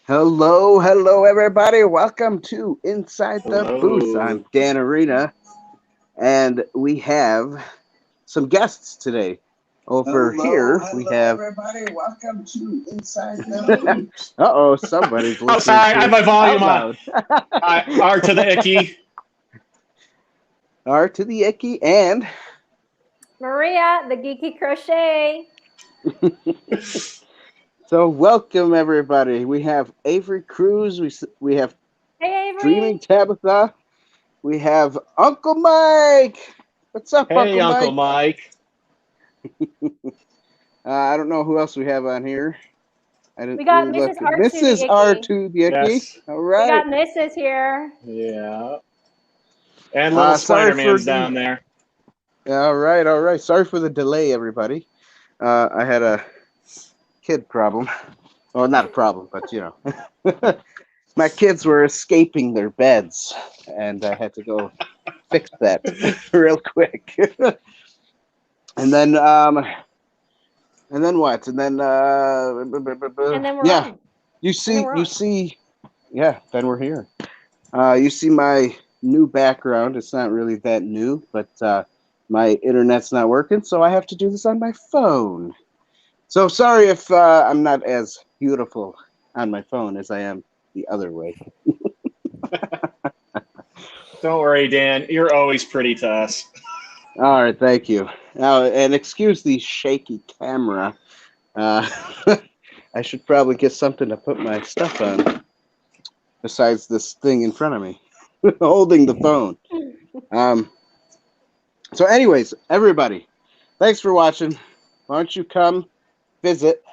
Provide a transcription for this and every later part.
Hello, hello, everybody. Welcome to Inside the Booth. I'm Hello. Dan Arena, and we have some guests today. Over here, we have. Everybody. Welcome to Inside the Booth. Uh-oh, somebody's Oh, listening sorry, I to had us my volume out on. loud. R to the icky. R to the icky, and Maria, the Geeky Crochet. so welcome everybody. We have Avery Cruz. We have Hey, Avery. Dreaming Tabitha. We have Uncle Mike. What's up, Hey, Uncle Uncle Mike? Mike. I don't know who else we have on here. I didn't We got really Mrs. look. R2 the Mrs. Icky. R2 the Icky. Yes. All We right. got Mrs. here. Yeah. And little Spider-Man's down there. All right, all right. Sorry for the delay, everybody. I had a kid problem. Well, not a problem, but you know. My kids were escaping their beds, and I had to go fix that real quick. And then what? And then we're yeah. on. You see, we're you on. see, yeah. Then we're here. You see my new background. It's not really that new, but my internet's not working, so I have to do this on my phone. So sorry if I'm not as beautiful on my phone as I am the other way. Don't worry, Dan. You're always pretty to us. All right, thank you. Now, and excuse the shaky camera. I should probably get something to put my stuff on besides this thing in front of me, holding the phone. So anyways, everybody, thanks for watching. Why don't you come visit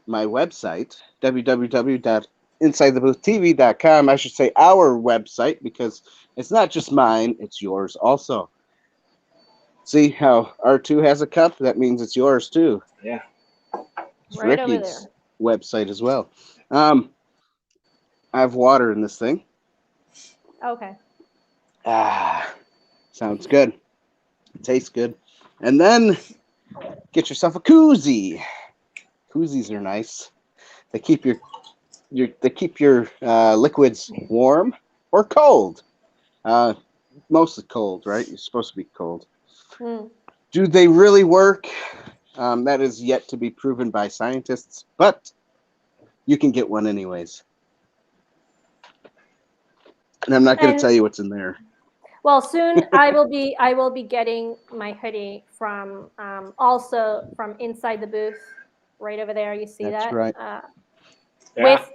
my website, www.insidetheboothtv.com. I should say our website because it's not just mine, it's yours also. See how R2 has a cup? That means it's yours too. Yeah. It's Right over Ricky's website as well. I have water in this thing. Okay. Sounds good. It tastes good. And then get yourself a koozie. Koozies are nice. They keep your liquids warm or cold. Mostly cold, right? You're supposed to be cold. Do they really work? That is yet to be proven by scientists, but you can get one anyways. And I'm not going to tell you what's in there. Well, soon I will be getting my hoodie from also from Inside the Booth, right over there. You see That's that? right. With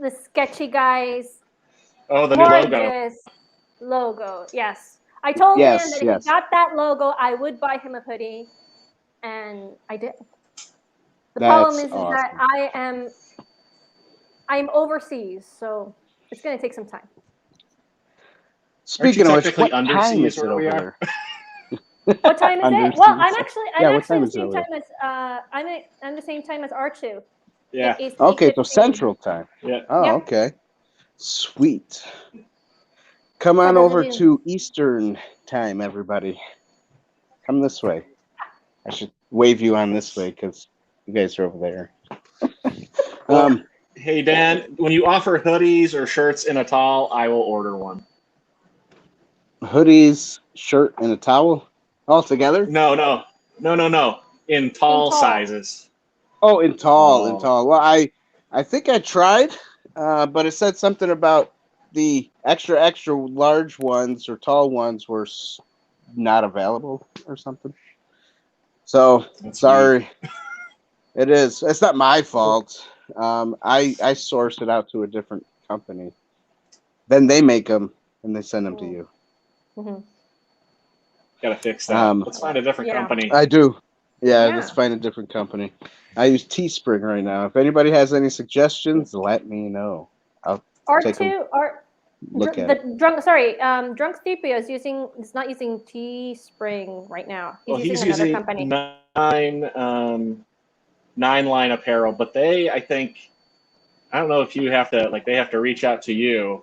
the sketchy guys. Oh, the new logo. Gorgeous logo. Yes. I told Dan that if he got that logo, I would buy him a hoodie, and I did. The problem is that I'm overseas, so it's going to take some time. Speaking of which, what underseas time is it where over we there? What time is it? Well, I'm actually what time the is it same over time as I'm the same time as R2. Yeah. Okay, so Central Time. Yeah. Oh, Yep. okay. Sweet. Come on over to Eastern Time, everybody. Come this way. I should wave you on this way because you guys are over there. Well, hey, Dan, when you offer hoodies or shirts in a towel, I will order one. Hoodies, shirt, and a towel all together? No. In tall sizes. Oh, in tall. Well, I think I tried, but it said something about the extra large ones or tall ones were not available or something. So sorry. It is. It's not my fault. I sourced it out to a different company. Then they make them and they send them to you. Gotta fix that. Let's find a different company. I do. Yeah, let's find a different company. I use Teespring right now. If anybody has any suggestions, let me know. I'll take them. Look at it. Drunk Studio is not using Teespring right now. He's using another company. Nine Line Apparel, but I think I don't know if you have to they have to reach out to you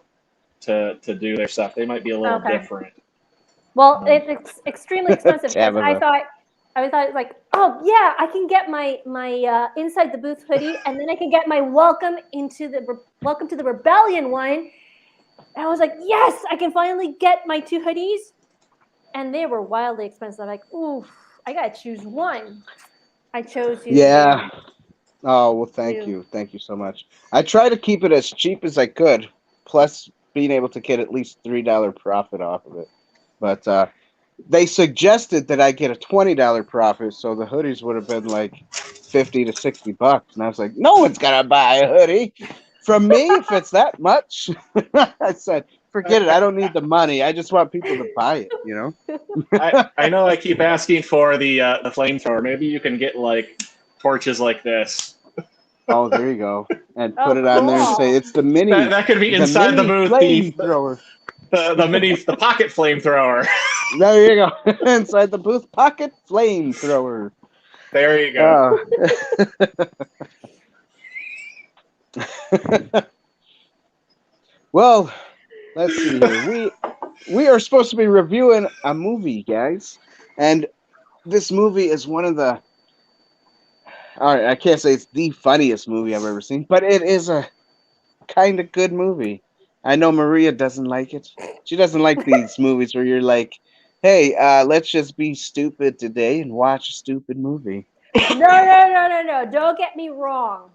to do their stuff. They might be a little different. Well, it's extremely expensive because I thought like, oh yeah, I can get my Inside the Booth hoodie, and then I can get my Welcome to the Rebellion one. And I was like, yes, I can finally get my 2 hoodies, and they were wildly expensive. I'm like, oof, I gotta choose one. I chose you. Yeah. Oh well, thank you so much. I try to keep it as cheap as I could, plus being able to get at least $3 profit off of it. But they suggested that I get a $20 profit, so the hoodies would have been like $50 to $60, and I was like, no one's gonna buy a hoodie from me if it's that much. I said, forget it. I don't need the money. I just want people to buy it. You know. I know. I keep asking for the flamethrower. Maybe you can get like torches like this. Oh, there you go, and put it on there and say it's the mini. That could be inside the booth. Flamethrower. The pocket flamethrower. There you go. Inside the booth, pocket flamethrower. There you go. Well, let's see here. We are supposed to be reviewing a movie, guys, and this movie is one of the. All right, I can't say it's the funniest movie I've ever seen, but it is a kind of good movie. I know Maria doesn't like it. She doesn't like these movies where you're like, hey, let's just be stupid today and watch a stupid movie. No. Don't get me wrong.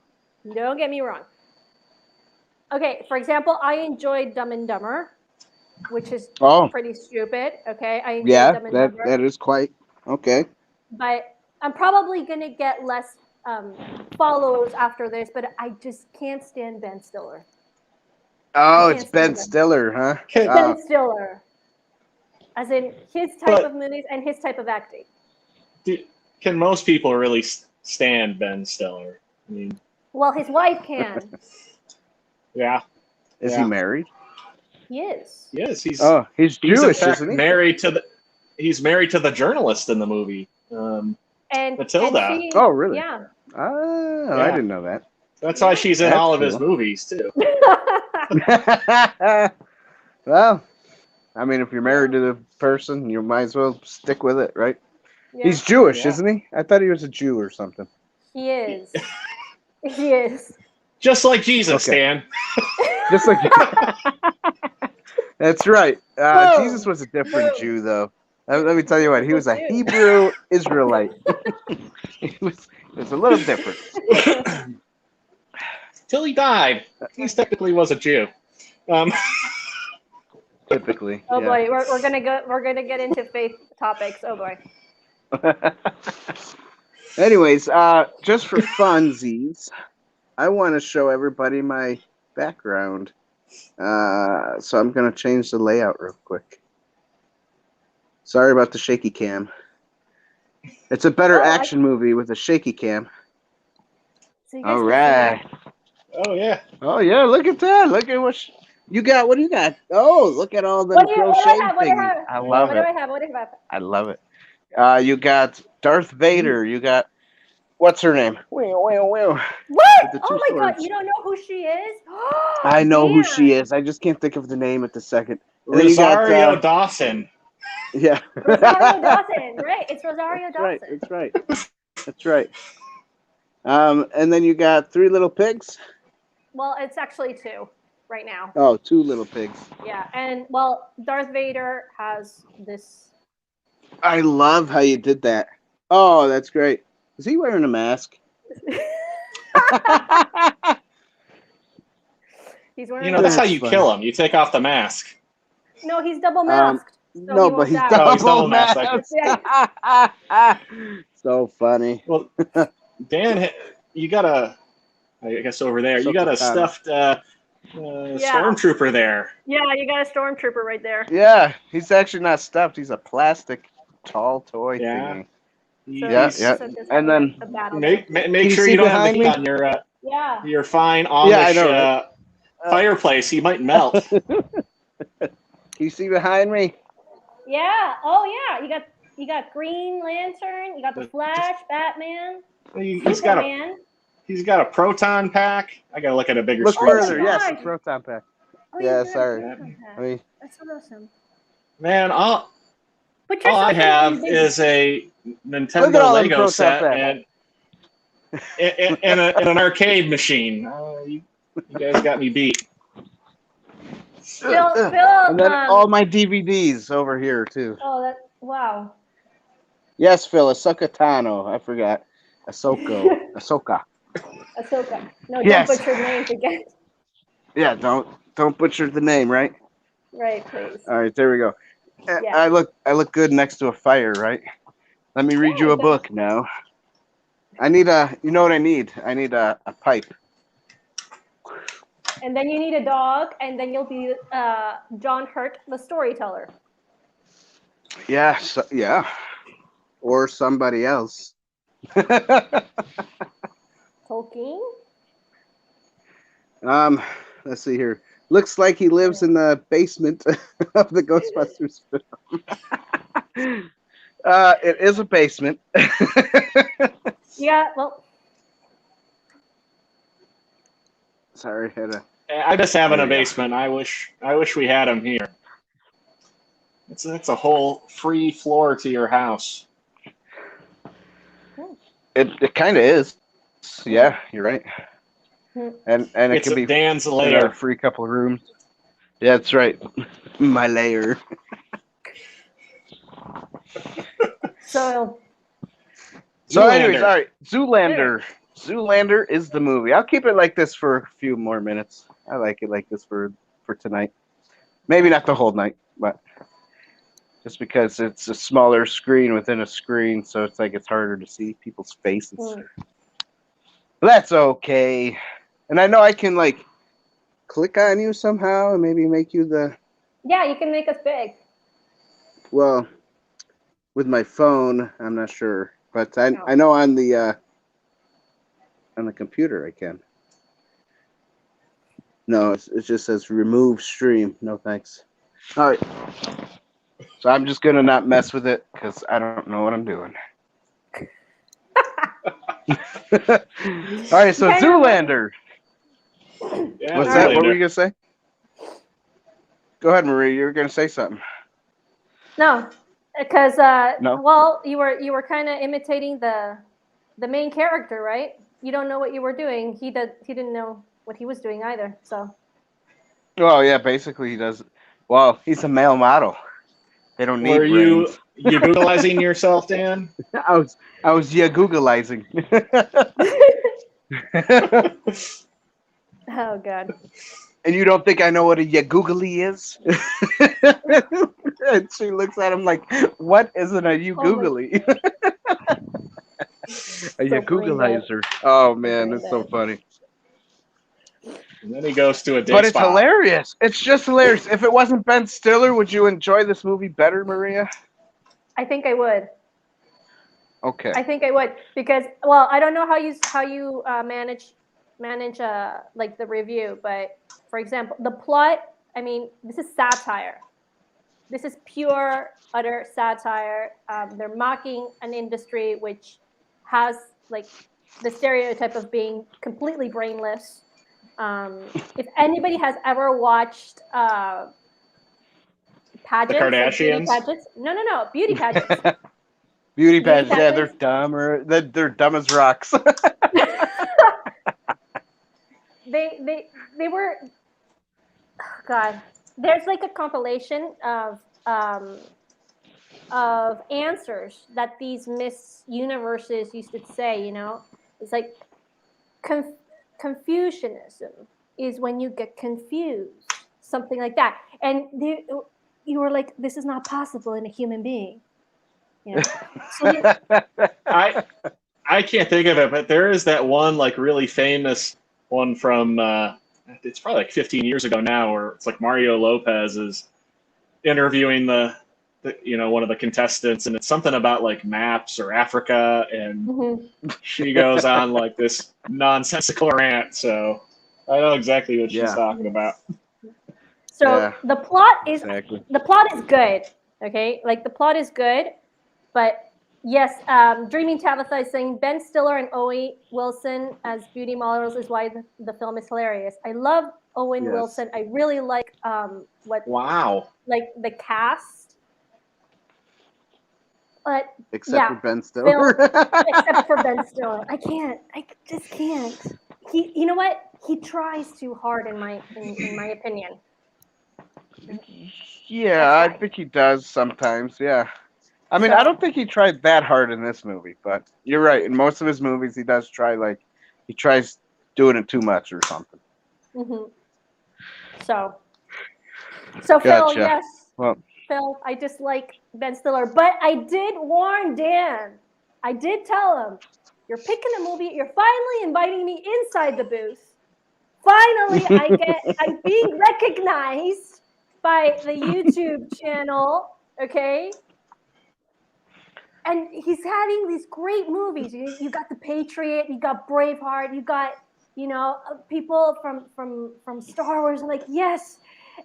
Okay, for example, I enjoyed Dumb and Dumber, which is pretty stupid. Okay, I enjoyed Dumb and Dumber. That is quite okay. But I'm probably going to get less follows after this, but I just can't stand Ben Stiller. Oh, it's Ben Stiller, huh? Ben Stiller. As in his type of movies and his type of acting. Can most people really stand Ben Stiller? I mean, well, his wife can. Yeah. Is he married? He is. Yes, he's Jewish, in fact, isn't he? He's married to the journalist in the movie. And Matilda. Oh, really? Yeah. Oh, I didn't know that. That's why she's in all of his movies too. Well, I mean, if you're married to the person, you might as well stick with it, right? Yeah. He's Jewish, isn't he? I thought he was a Jew or something. He is. He is. Just like Jesus, Stan. Just like. That's right. Jesus was a different Jew, though. Let me tell you what. He was a Hebrew Israelite. It was a little different. Till he died, he technically was a Jew. Typically. Oh boy, we're gonna get into faith topics. Oh boy. Anyways, just for funsies, I want to show everybody my background. So I'm gonna change the layout real quick. Sorry about the shaky cam. It's a better action movie with a shaky cam. So all right. Oh yeah. Oh yeah! Look at that! Look at what you got. What do you got? Oh, look at all the crochet things. I love it. What do I have? I love it. You got Darth Vader. You got what's her name? What? Oh my God! You don't know who she is? I know who she is. I just can't think of the name at the second. Rosario Dawson. Yeah. Rosario Dawson. Right. It's Rosario Dawson. That's right. That's right. And then you got Three Little Pigs. Well, it's actually 2 right now. Oh, 2 little pigs. Yeah, and well, Darth Vader has this. I love how you did that. Oh, that's great. Is he wearing a mask? He's wearing. That's how you kill him. You take off the mask. No, he's double masked. No, but he's double masked. So funny. Well, Dan, you got a. I guess over there, you got a stuffed stormtrooper there. Yeah, you got a stormtrooper right there. Yeah, he's actually not stuffed. He's a plastic tall toy thingy. Yeah. And then make sure you don't have the heat on your fine Amish fireplace. He might melt. You see behind me? Yeah. Oh yeah. You got Green Lantern. You got the Flash, Batman. He's got a proton pack. I gotta look at a bigger screen. Look further. Yes, a proton pack. Oh, yeah, sorry. That's so awesome. Man, All I have is a Nintendo Lego set and an arcade machine. You guys got me beat. Phil, and then all my DVDs over here too. Oh, wow. Yes, Phil, Ahsoka Tano. I forgot. Ahsoka. No, don't butcher names again. Yeah, don't butcher the name, right? Right, please. All right, there we go. Yeah. I look good next to a fire, right? Let me read you a book now. I need you know what I need? I need a pipe. And then you need a dog, and then you'll be John Hurt, the storyteller. Yeah, yeah. Or somebody else. Tolkien? Let's see here. Looks like he lives in the basement of the Ghostbusters film. It is a basement. Yeah, well. Sorry, I just have in a basement. I wish we had him here. It's a whole free floor to your house. It kind of is. Yeah, you're right. And it could be Dan's lair. A free couple of rooms. Yeah, that's right. My lair. So anyways, all right. Zoolander. Zoolander is the movie. I'll keep it like this for a few more minutes. I like it like this for tonight. Maybe not the whole night, but just because it's a smaller screen within a screen, so it's like it's harder to see people's faces. But that's okay. And I know I can like click on you somehow and maybe make you the... Yeah, you can make us big. Well, with my phone, I'm not sure. But I know on the computer I can. No, it just says remove stream. No thanks. All right. So I'm just going to not mess with it because I don't know what I'm doing. All right, so Zoolander. Yeah, what's that? What were you going to say? Go ahead, Marie. You were going to say something. No, because no? Well, you were kind of imitating the main character, right? You don't know what you were doing. He didn't know what he was doing either. So. Well, yeah, basically he does. Well, he's a male model. They don't need brains. You Googleizing yourself, Dan? I was Googleizing. Oh God. And you don't think I know what a Yagoogly is? And she looks at him like, what is a Yagoogly? A Yagooglizer. Oh man, it's so funny. And then he goes to a day But it's spa. hilarious. It's just hilarious. If it wasn't Ben Stiller, would you enjoy this movie better, Maria? I think I would. Okay. I think I would because, well, I don't know how you manage like the review, but for example, the plot. I mean, this is satire. This is pure, utter satire. They're mocking an industry which has like the stereotype of being completely brainless. If anybody has ever watched pageants, the Kardashians, like beauty pageants. Beauty pageants, yeah, they're dumb, or they're dumb as rocks. They were. Oh God, there's like a compilation of answers that these Miss Universes used to say. You know, it's like Confucianism is when you get confused, something like that, and you were like, this is not possible in a human being. You know? So I can't think of it, but there is that one like really famous one from it's probably like 15 years ago now, where it's like Mario Lopez is interviewing the one of the contestants, and it's something about like maps or Africa, and she goes on like this nonsensical rant. So I know exactly what she's talking about. So the plot is good. Okay, like the plot is good, but yes, Dreaming Tabitha is saying Ben Stiller and Owen Wilson as beauty models is why the film is hilarious. I love Owen Wilson. I really like like the cast. But except for Ben Stiller. Except for Ben Stiller. I just can't. You know what? He tries too hard in my opinion. Yeah, I think he does sometimes. Yeah. I mean, I don't think he tried that hard in this movie, but you're right. In most of his movies, he does try, like, he tries doing it too much or something. Mm-hmm. So Phil, yes. Well, Phil, I dislike Ben Stiller, but I did warn Dan. I did tell him, you're picking a movie, you're finally inviting me inside the booth. Finally, I'm being recognized by the YouTube channel, okay? And he's having these great movies. You got The Patriot, you got Braveheart, you got, people from Star Wars. I'm like, yes.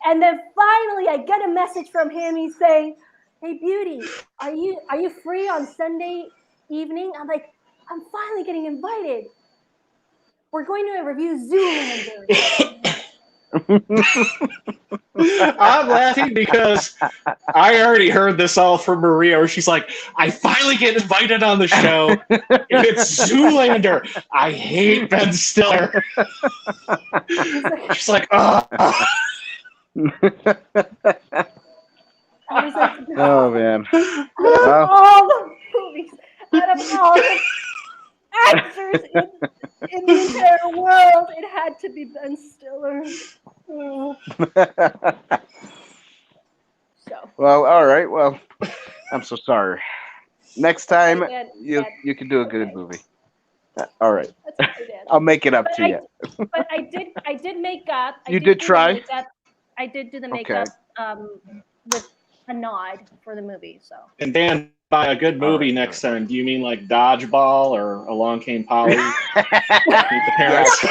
And then finally, I get a message from him. He's saying, "Hey, Beauty, are you free on Sunday evening?" I'm like, I'm finally getting invited. We're going to review Zoolander. I'm laughing because I already heard this all from Maria, where she's like, I finally get invited on the show. It's Zoolander. I hate Ben Stiller. She's like, oh. I was like, oh, man. Out of all the movies, out of all the actors in the entire world, it had to be Ben Stiller. Well, all right. Well, I'm so sorry. Next time, you can do a good movie. All right. I'll make it up to you. But I did make up. You did try? I did do the makeup with a nod for the movie. So. And Dan, by a good movie next time, do you mean like Dodgeball or Along Came Polly? Meet the Parents.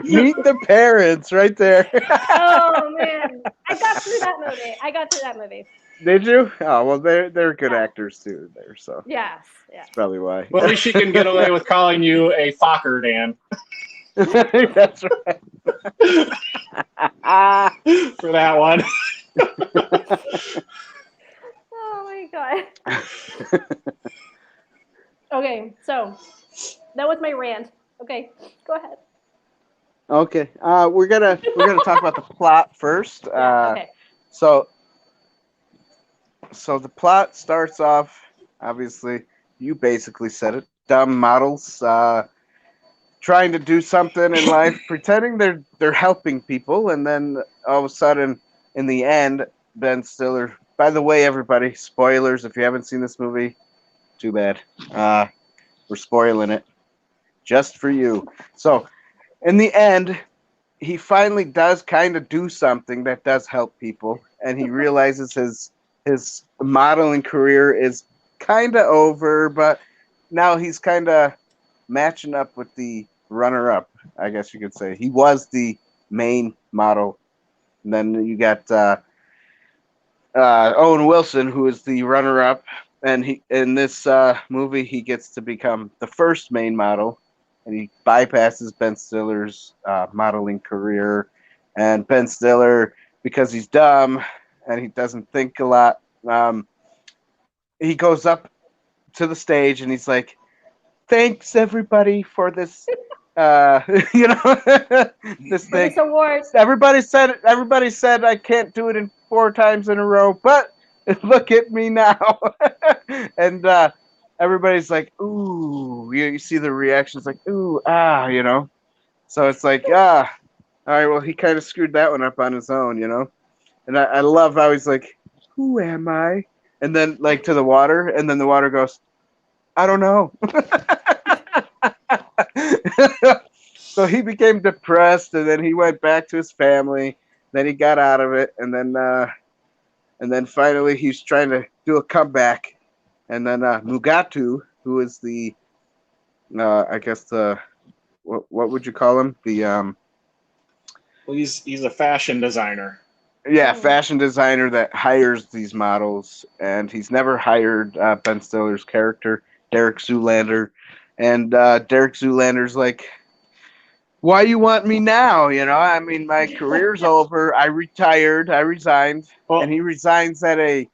Meet the Parents, right there. Oh man, I got through that movie. Did you? Oh well, they're good actors too there. So yes. That's probably why. Well, at least she can get away with calling you a Fokker, Dan. That's right. For that one. Oh my god. Okay, so that was my rant. Okay, go ahead. Okay, we're gonna talk about the plot first. Okay. So the plot starts off. Obviously, you basically said it. Dumb models trying to do something in life, pretending they're helping people, and then all of a sudden, in the end, Ben Stiller. By the way, everybody, spoilers. If you haven't seen this movie, too bad. We're spoiling it just for you. So, in the end, he finally does kind of do something that does help people, and he realizes his modeling career is kind of over, but now he's kind of matching up with the runner-up, I guess you could say. He was the main model. And then you got Owen Wilson, who is the runner-up, and he in this movie he gets to become the first main model, and he bypasses Ben Stiller's modeling career. And Ben Stiller, because he's dumb and he doesn't think a lot, he goes up to the stage and he's like, "Thanks everybody for this." This thing. This award. Everybody said I can't do it in 4 times in a row, but look at me now. And everybody's like, "Ooh!" You see the reactions, like, "Ooh, ah," So it's like, all right. Well, he kind of screwed that one up on his own, And I love how he's like, "Who am I?" And then like to the water, and then the water goes, "I don't know." So he became depressed, and then he went back to his family. Then he got out of it, and then finally he's trying to do a comeback. And then Mugatu, who is the, I guess the, what would you call him? The Well, he's a fashion designer. Yeah, fashion designer that hires these models, and he's never hired Ben Stiller's character, Derek Zoolander. And Derek Zoolander's like, "Why you want me now? I mean, my career's over. I retired. I resigned." Well, and he resigns at a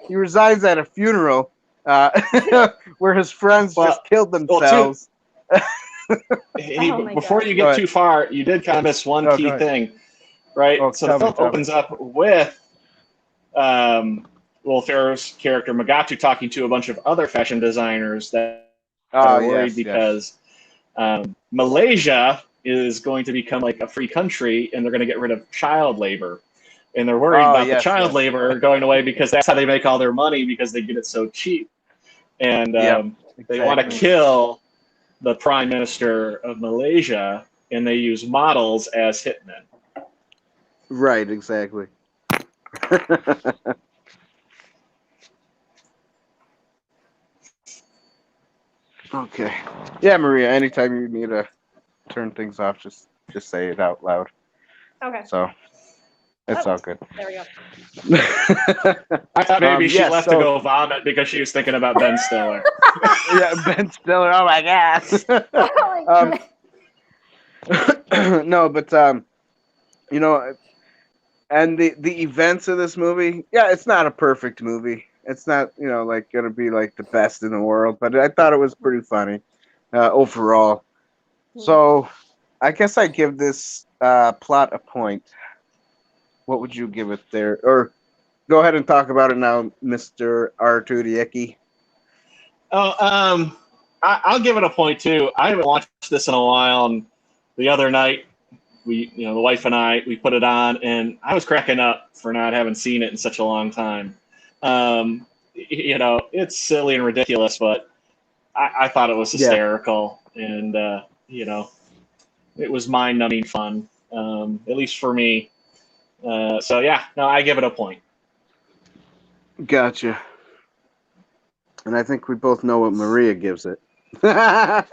he resigns at a funeral where his friends just killed themselves. Before you get too far, you did kind of miss one key thing, right? So the film opens up with Will Ferrell's character Magatu talking to a bunch of other fashion designers that are worried because Malaysia is going to become like a free country and they're going to get rid of child labor. And they're worried about the child labor going away because that's how they make all their money because they get it so cheap. And they want to kill the Prime Minister of Malaysia and they use models as hitmen. Right, exactly. Okay. Yeah, Maria, anytime you need to turn things off, just say it out loud. Okay. So it's all good. There we go. I thought maybe she left to go vomit because she was thinking about Ben Stiller. Yeah, Ben Stiller. Oh my God. Oh my God. No, but you know, and the events of this movie, it's not a perfect movie. It's not, like gonna be like the best in the world, but I thought it was pretty funny overall. So I guess I give this plot a point. What would you give it there? Or go ahead and talk about it now, Mr. Artudieki. Oh, I'll give it a point too. I haven't watched this in a while, and the other night the wife and I, we put it on, and I was cracking up for not having seen it in such a long time. It's silly and ridiculous, but I thought it was hysterical, and it was mind-numbing fun, at least for me. I give it a point. Gotcha. And I think we both know what Maria gives it. But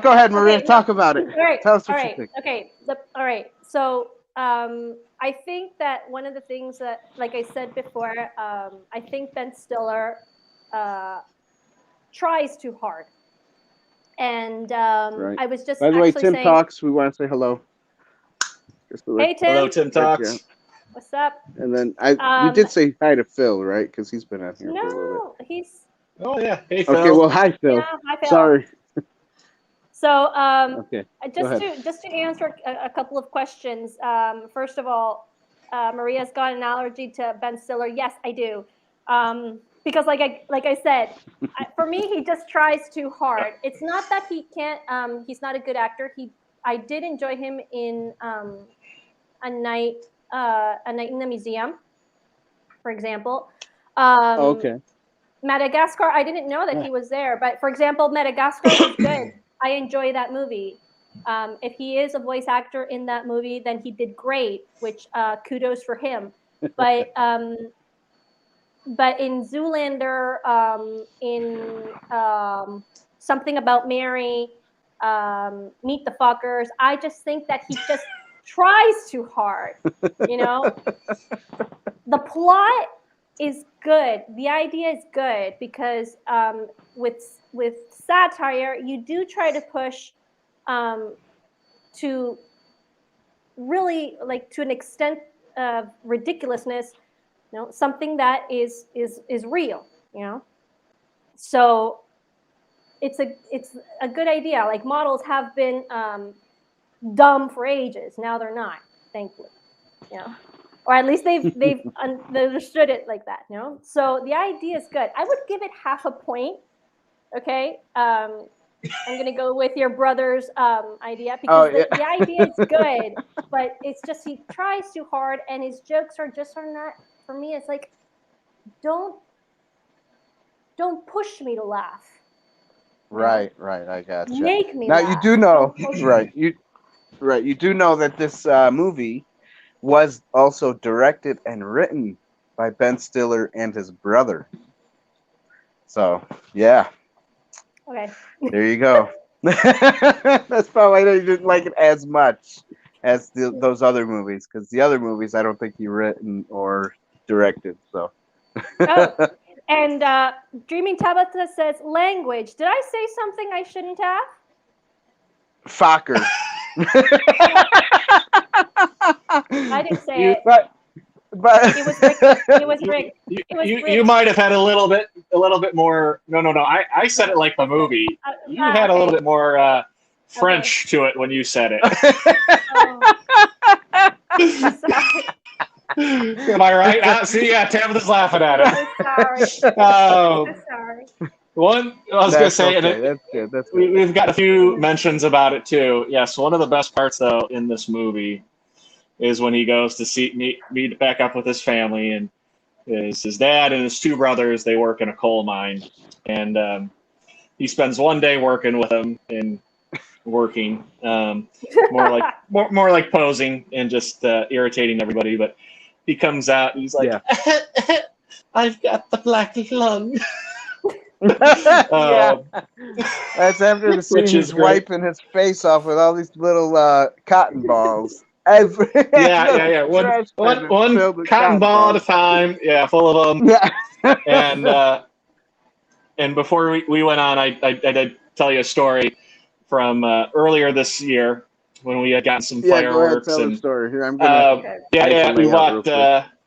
go ahead, Maria. Talk about it. All right. Tell us what you think. Okay. All right. So I think that one of the things that, like I said before, I think Ben Stiller tries too hard. And I was just By the way, Tim saying, Talks. We want to say hello. Hey, Tim. Hello, Tim Talks. What's up? And then we did say hi to Phil, right? Because he's been out here for a little bit. He's. Oh yeah. Hey, Phil. Okay. Well, hi, Phil. Yeah, hi, Phil. Sorry. So okay. just to answer a couple of questions. First of all, Maria's got an allergy to Ben Stiller. Yes, I do. Because like I said, for me, he just tries too hard. It's not that he can't. He's not a good actor. I did enjoy him in A Night in the Museum, for example. Okay. Madagascar, I didn't know that he was there, but for example, Madagascar was good. I enjoy that movie. If he is a voice actor in that movie, then he did great, which kudos for him. But in Zoolander, in Something About Mary, Meet the Fockers, I just think that he just tries too hard. The plot is good. The idea is good because with satire, you do try to push to really, like, to an extent of ridiculousness, something that is real, So it's a good idea. Like, models have been dumb for ages. Now they're not, thankfully, or at least they've understood it like that, So the idea is good. I would give it half a point. Okay, I'm gonna go with your brother's idea because the idea is good, but it's just he tries too hard and his jokes are not. For me, it's like, don't push me to laugh. Right. I got you. Make me now laugh. You do know, you do know that this movie was also directed and written by Ben Stiller and his brother. So, yeah. Okay. There you go. That's probably why you didn't like it as much as those other movies, because the other movies I don't think he written or directed. So. Oh, and Dreaming Tabitha says language. Did I say something I shouldn't have? Focker. I didn't say it. But But It was rigged. It was rigged. You might have had a little bit more. No. I said it like the movie. You had a little bit more French to it when you said it. Sorry. Am I right? See, yeah, Tabitha's laughing at it. Sorry. Sorry. One, I was going to say, okay. That's good. That's good. We've got a few mentions about it too. Yes, one of the best parts though in this movie is when he goes to meet back up with his family, and his dad and his two brothers. They work in a coal mine, and he spends one day working with them and working, more like posing and just irritating everybody. But he comes out and he's like, "I've got the black lung." Yeah. That's after the scene he's wiping his face off with all these little cotton balls. Yeah. One cotton ball at a time. Yeah, full of them. Yeah. And before we went on, I did tell you a story from earlier this year when we had gotten some fireworks. Go ahead, tell and the story. Here, I'm gonna we bought.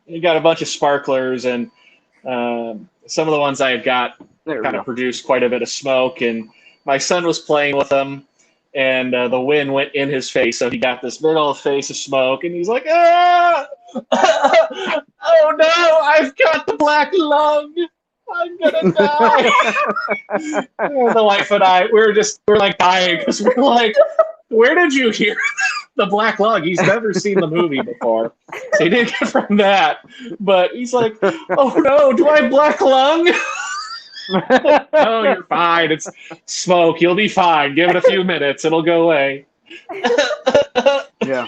We got a bunch of sparklers, and some of the ones I had got kind of produced quite a bit of smoke, and my son was playing with them, and the wind went in his face, so he got this big old face of smoke, and he's like, "Ah! Oh no, I've got the black lung. I'm gonna die." The wife and I, we're like dying because we're like, "Where did you hear the black lung?" He's never seen the movie before, so he didn't get from that. But he's like, "Oh no, do I have black lung?" "Oh, you're fine. It's smoke. You'll be fine. Give it a few minutes. It'll go away." Yeah.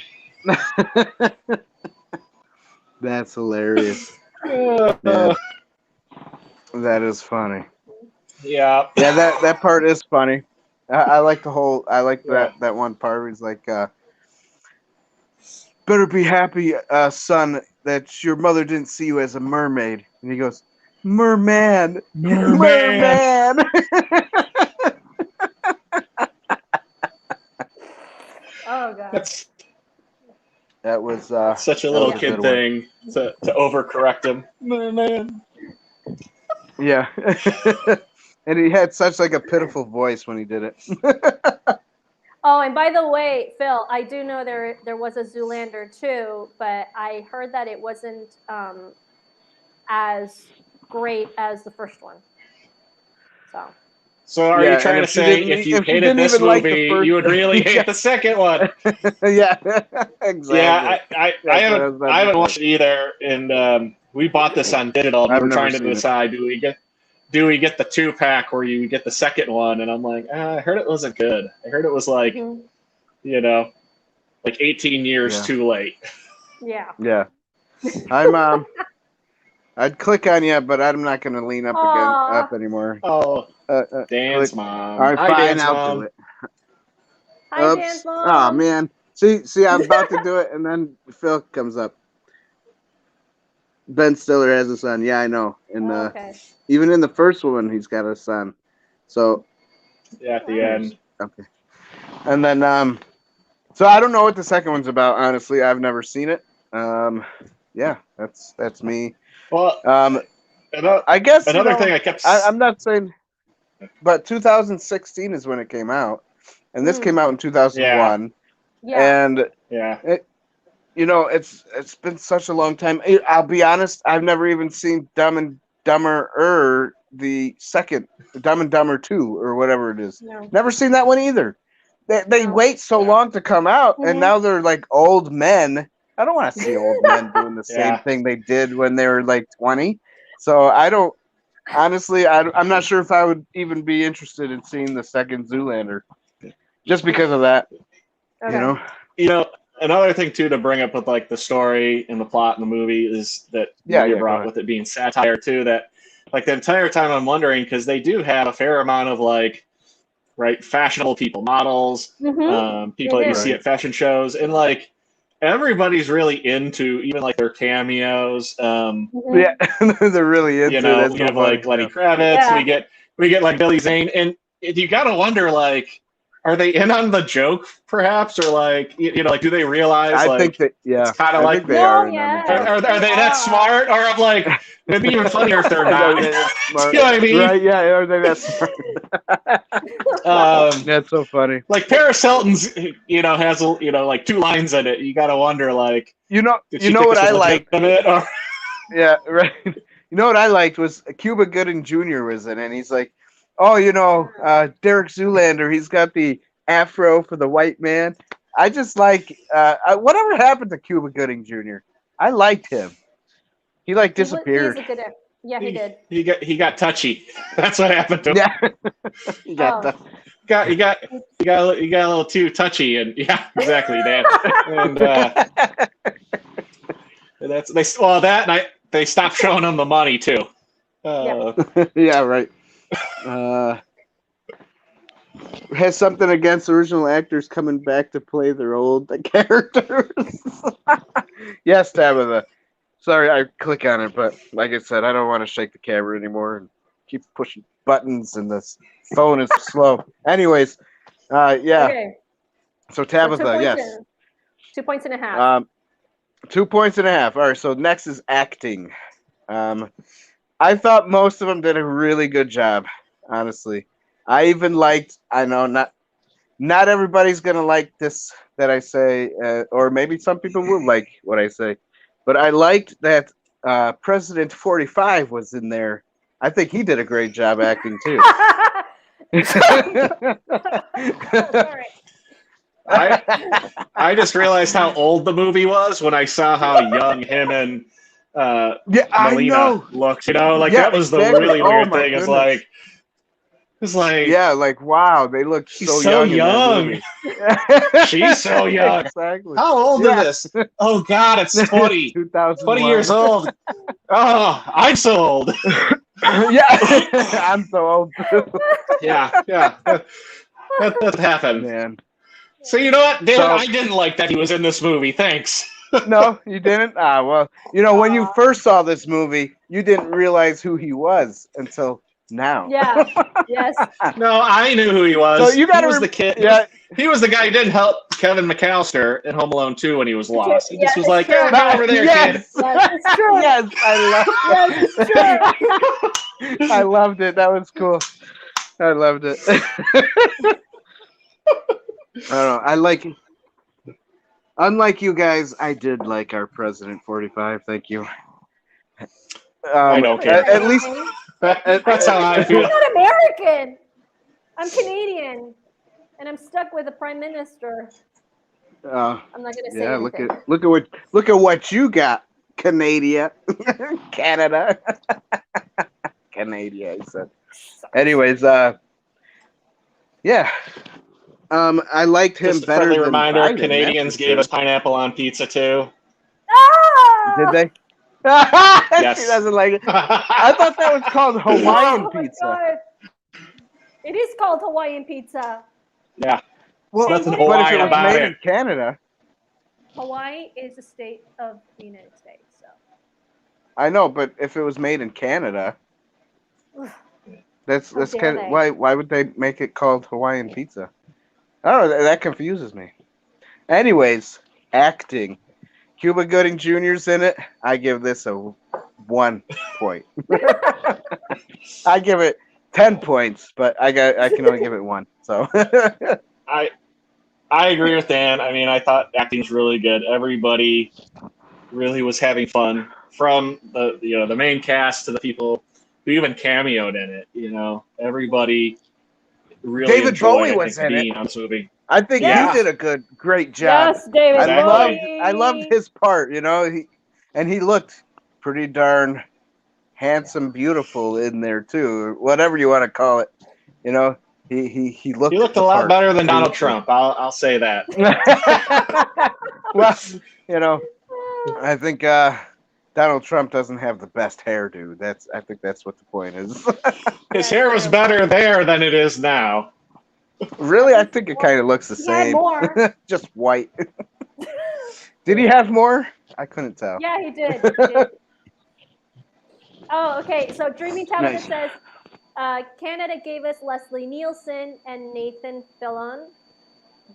That's hilarious. That is funny. Yeah. Yeah, that part is funny. I like that one part where he's like, "Better be happy, son, that your mother didn't see you as a mermaid." And he goes, "Merman." Oh god. That was such a little kid thing to overcorrect him. Merman. Yeah. And he had such like a pitiful voice when he did it. Oh, and by the way, Phil, I do know there was a Zoolander too, but I heard that it wasn't as great as the first one. So are you trying to say if you hated this movie, you would really hate the second one? Yeah, exactly. Yeah, I haven't watched it either, and we bought this on digital. And we're trying to decide do we get the 2-pack where you get the second one, and I'm like, I heard it wasn't good. I heard it was like, like 18 years too late. Yeah. Yeah. I'd click on you, but I'm not going to lean up anymore. Oh, Dan's mom. All right, fine, I'll do it. Hi, Dan's mom. Oh man, see, I'm about to do it, and then Phil comes up. Ben Stiller has a son. Yeah, I know. And even in the first one, he's got a son. So yeah, at the end. Okay. And then so I don't know what the second one's about. Honestly, I've never seen it. Yeah, that's me. Well, I guess another thing I kept. I'm not saying, but 2016 is when it came out, and this came out in 2001. Yeah. And it's been such a long time. I'll be honest, I've never even seen Dumb and Dumber the second, Dumb and Dumber 2 or whatever it is. No. Never seen that one either. They wait so long to come out, and now they're like old men. I don't want to see old men doing the same thing they did when they were like 20. So I don't. Honestly, I'm not sure if I would even be interested in seeing the second Zoolander, just because of that. Okay. You know, another thing too to bring up with like the story and the plot in the movie is that you brought with it being satire too. That like the entire time I'm wondering because they do have a fair amount of like fashionable people, models, people that you see at fashion shows, and like. Everybody's really into even like their cameos. Yeah, they're really into. We have like Lenny Kravitz. We get like Billy Zane, and you gotta wonder like, are they in on the joke, perhaps, or like like do they realize? I think that it's kind of like they are. Are they that smart? Or I'm like, it'd be even funnier if they're not. They smart. You know what I mean? Right? Yeah. Are they that smart? That's so funny. Like Paris Hilton's, has like 2 lines in it. You got to wonder, like, you know what I like. Yeah, right. You know what I liked was Cuba Gooding Jr. was in it, and he's like, oh, Derek Zoolander, he's got the afro for the white man. I just like, whatever happened to Cuba Gooding Jr.? I liked him. He disappeared. Yeah, he did. He got touchy. That's what happened to him. Yeah. He got you got a little too touchy, and yeah, exactly, Dan. And they stopped showing him the money too. Yeah, right. Has something against original actors coming back to play their old characters. Yes, Tabitha. Sorry, I click on it, but like I said, I don't want to shake the camera anymore and keep pushing buttons, and this phone is slow. Anyways, yeah. Okay. So Tabitha, yes. 2.5 points. 2.5 points. All right, so next is acting. I thought most of them did a really good job, honestly. I even liked, I know not everybody's going to like this that I say, or maybe some people will like what I say, but I liked that President 45 was in there. I think he did a great job acting too. I just realized how old the movie was when I saw how young him and Melina looked. That was the really weird thing. It's like yeah, like wow, they look so young. She's so young. Exactly. How old is this? Oh God, it's 20. 20 years old. Oh, I'm so old. Yeah, I'm so old too. Yeah. That happened, man. So you know what, Dan? I didn't like that he was in this movie. Thanks. No, you didn't? Well, when you first saw this movie, you didn't realize who he was until now. Yeah. Yes. No, I knew who he was. So you got the kid. Yeah. He was the guy who didn't help Kevin McAllister in Home Alone 2 when he was lost. He just was like, go over there, kid. Yes, it's true. Yes, it's true. I loved it. That was cool. I loved it. I don't know. I like. Unlike you guys, I did like our President 45. Thank you. I don't care. At least that's how I feel. I'm not American. I'm Canadian, and I'm stuck with the Prime Minister. I'm not gonna say. Yeah, anything. look at what you got, Canada. Canada. Canada, I said. Anyways, yeah. I liked him Just better a than reminder, Biden, Canadians gave us pineapple on pizza too. Ah! Did they? Yes. She doesn't like it. I thought that was called Hawaiian pizza. God. It is called Hawaiian pizza. Yeah. Well, nothing but if Hawaiian it was about made it. in Canada. Hawaii is a state of the United States. So. I know, but if it was made in Canada, that's kind of why would they make it called Hawaiian pizza? Oh, that confuses me. Anyways, acting. Cuba Gooding Jr.'s in it. I give this a 1 point. I give it 10 points, but I can only give it 1. So I agree with Dan. I mean, I thought acting was really good. Everybody really was having fun, from the main cast to the people who even cameoed in it. Everybody really David Bowie was in it on this movie. I think he did a great job. Yes, David Bowie. I loved his part. He looked pretty darn handsome, beautiful in there too, whatever you want to call it. He looked. He looked a lot better than Donald Trump. I'll say that. Well, I think Donald Trump doesn't have the best hairdo. I think that's what the point is. His hair was better there than it is now. Really, I think it kind of looks the same. He had more. Just white. Did he have more? I couldn't tell. Yeah, he did. Oh, okay. So Dreaming Tabitha says, Canada gave us Leslie Nielsen and Nathan Fillion.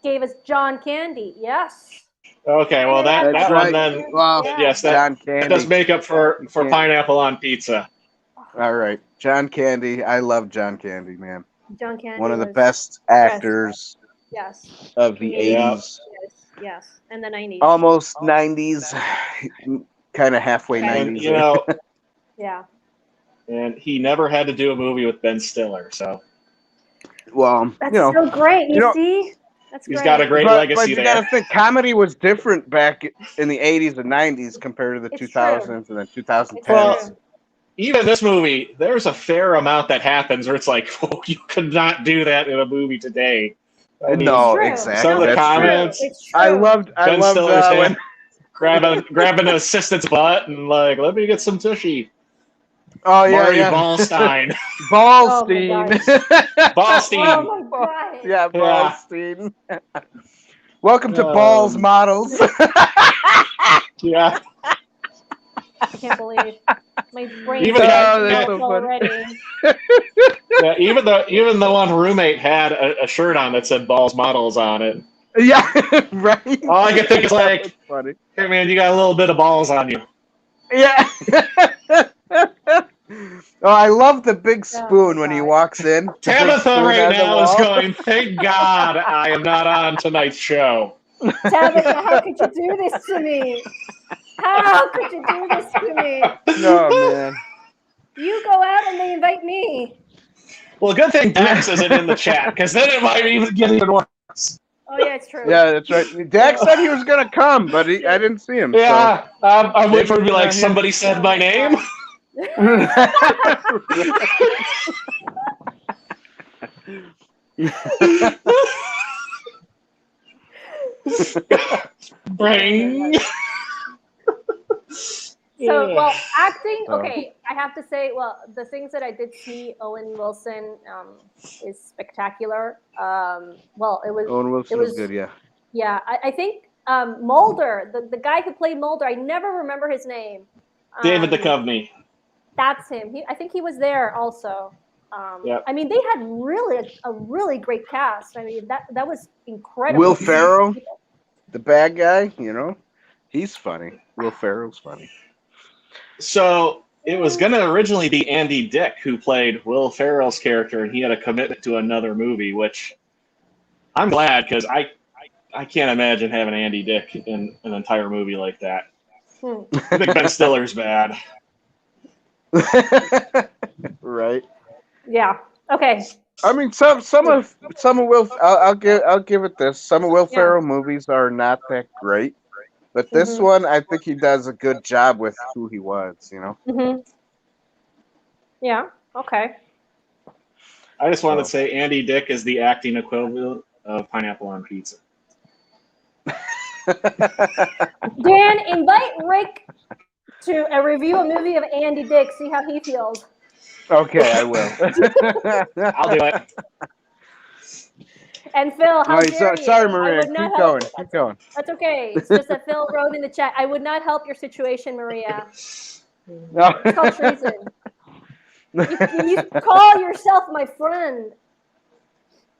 gave us John Candy. Yes. Okay, well that right. one then. Well, yes, John Candy. That does make up for pineapple on pizza. All right, John Candy. I love John Candy, man. John Candy. One of the best actors. Yes. Of the 80s. Yes, and the 90s. Almost 90s, kind of halfway 90s. And, you know. Yeah. And he never had to do a movie with Ben Stiller, so. Well, that's so great. You see, that's great. He's got a great legacy but you there. got to think, comedy was different back in the 80s and 90s compared to the 2000s and then 2010s. Well, even this movie, there's a fair amount that happens where it's like, oh, you could not do that in a movie today. I mean, no, exactly. Some of the comments. I loved Ben Stiller's hand grabbing an assistant's butt and like, let me get some tushy. Oh yeah, Marty Ballstein. Ballstein. Ballstein. Oh my God. Yeah, Ballstein. Welcome to Balls Models. Yeah. I can't believe my brain even that's so already. Yeah, even the one roommate had a shirt on that said Balls Models on it. Yeah, right. All I can think is like, funny. Hey man, you got a little bit of balls on you. Yeah. Oh, I love the big spoon when he walks in. Tabitha right now is going, thank God I am not on tonight's show. Tabitha, how could you do this to me? How could you do this to me? No, man. You go out and they invite me. Well, good thing Dax isn't in the chat, because then it might even get even worse. Oh, yeah, it's true. Yeah, that's right. Dax said he was going to come, but I didn't see him. Yeah, so. I'm waiting for him to be like, somebody said my name. Bring. So, well, acting, okay, I have to say, well, the things that I did see Owen Wilson is spectacular. Well, it was... Owen Wilson was good, yeah. Yeah, I think Mulder, the guy who played Mulder, I never remember his name. David Duchovny. That's him. I think he was there also. Yep. I mean, they had a really great cast. I mean, that was incredible. Will Ferrell, the bad guy, you know, he's funny. Will Ferrell's funny. So it was going to originally be Andy Dick who played Will Ferrell's character, and he had a commitment to another movie, which I'm glad, because I can't imagine having Andy Dick in an entire movie like that. I think Ben Stiller's bad. Right. Yeah. Okay. I mean, some of Will. I'll give it this. Some of Will Ferrell movies are not that great, but this one, I think he does a good job with who he was. You know. Mm-hmm. Yeah. Okay. I just wanted to say Andy Dick is the acting equivalent of pineapple on pizza. Dan, invite Rick to review a movie of Andy Dick. See how he feels. Okay, I will. I'll do it. And Phil, how dare you? Sorry, Maria. Keep going. Keep going. That's okay. It's just that Phil wrote in the chat, I would not help your situation, Maria. No. It's called treason. You call yourself my friend.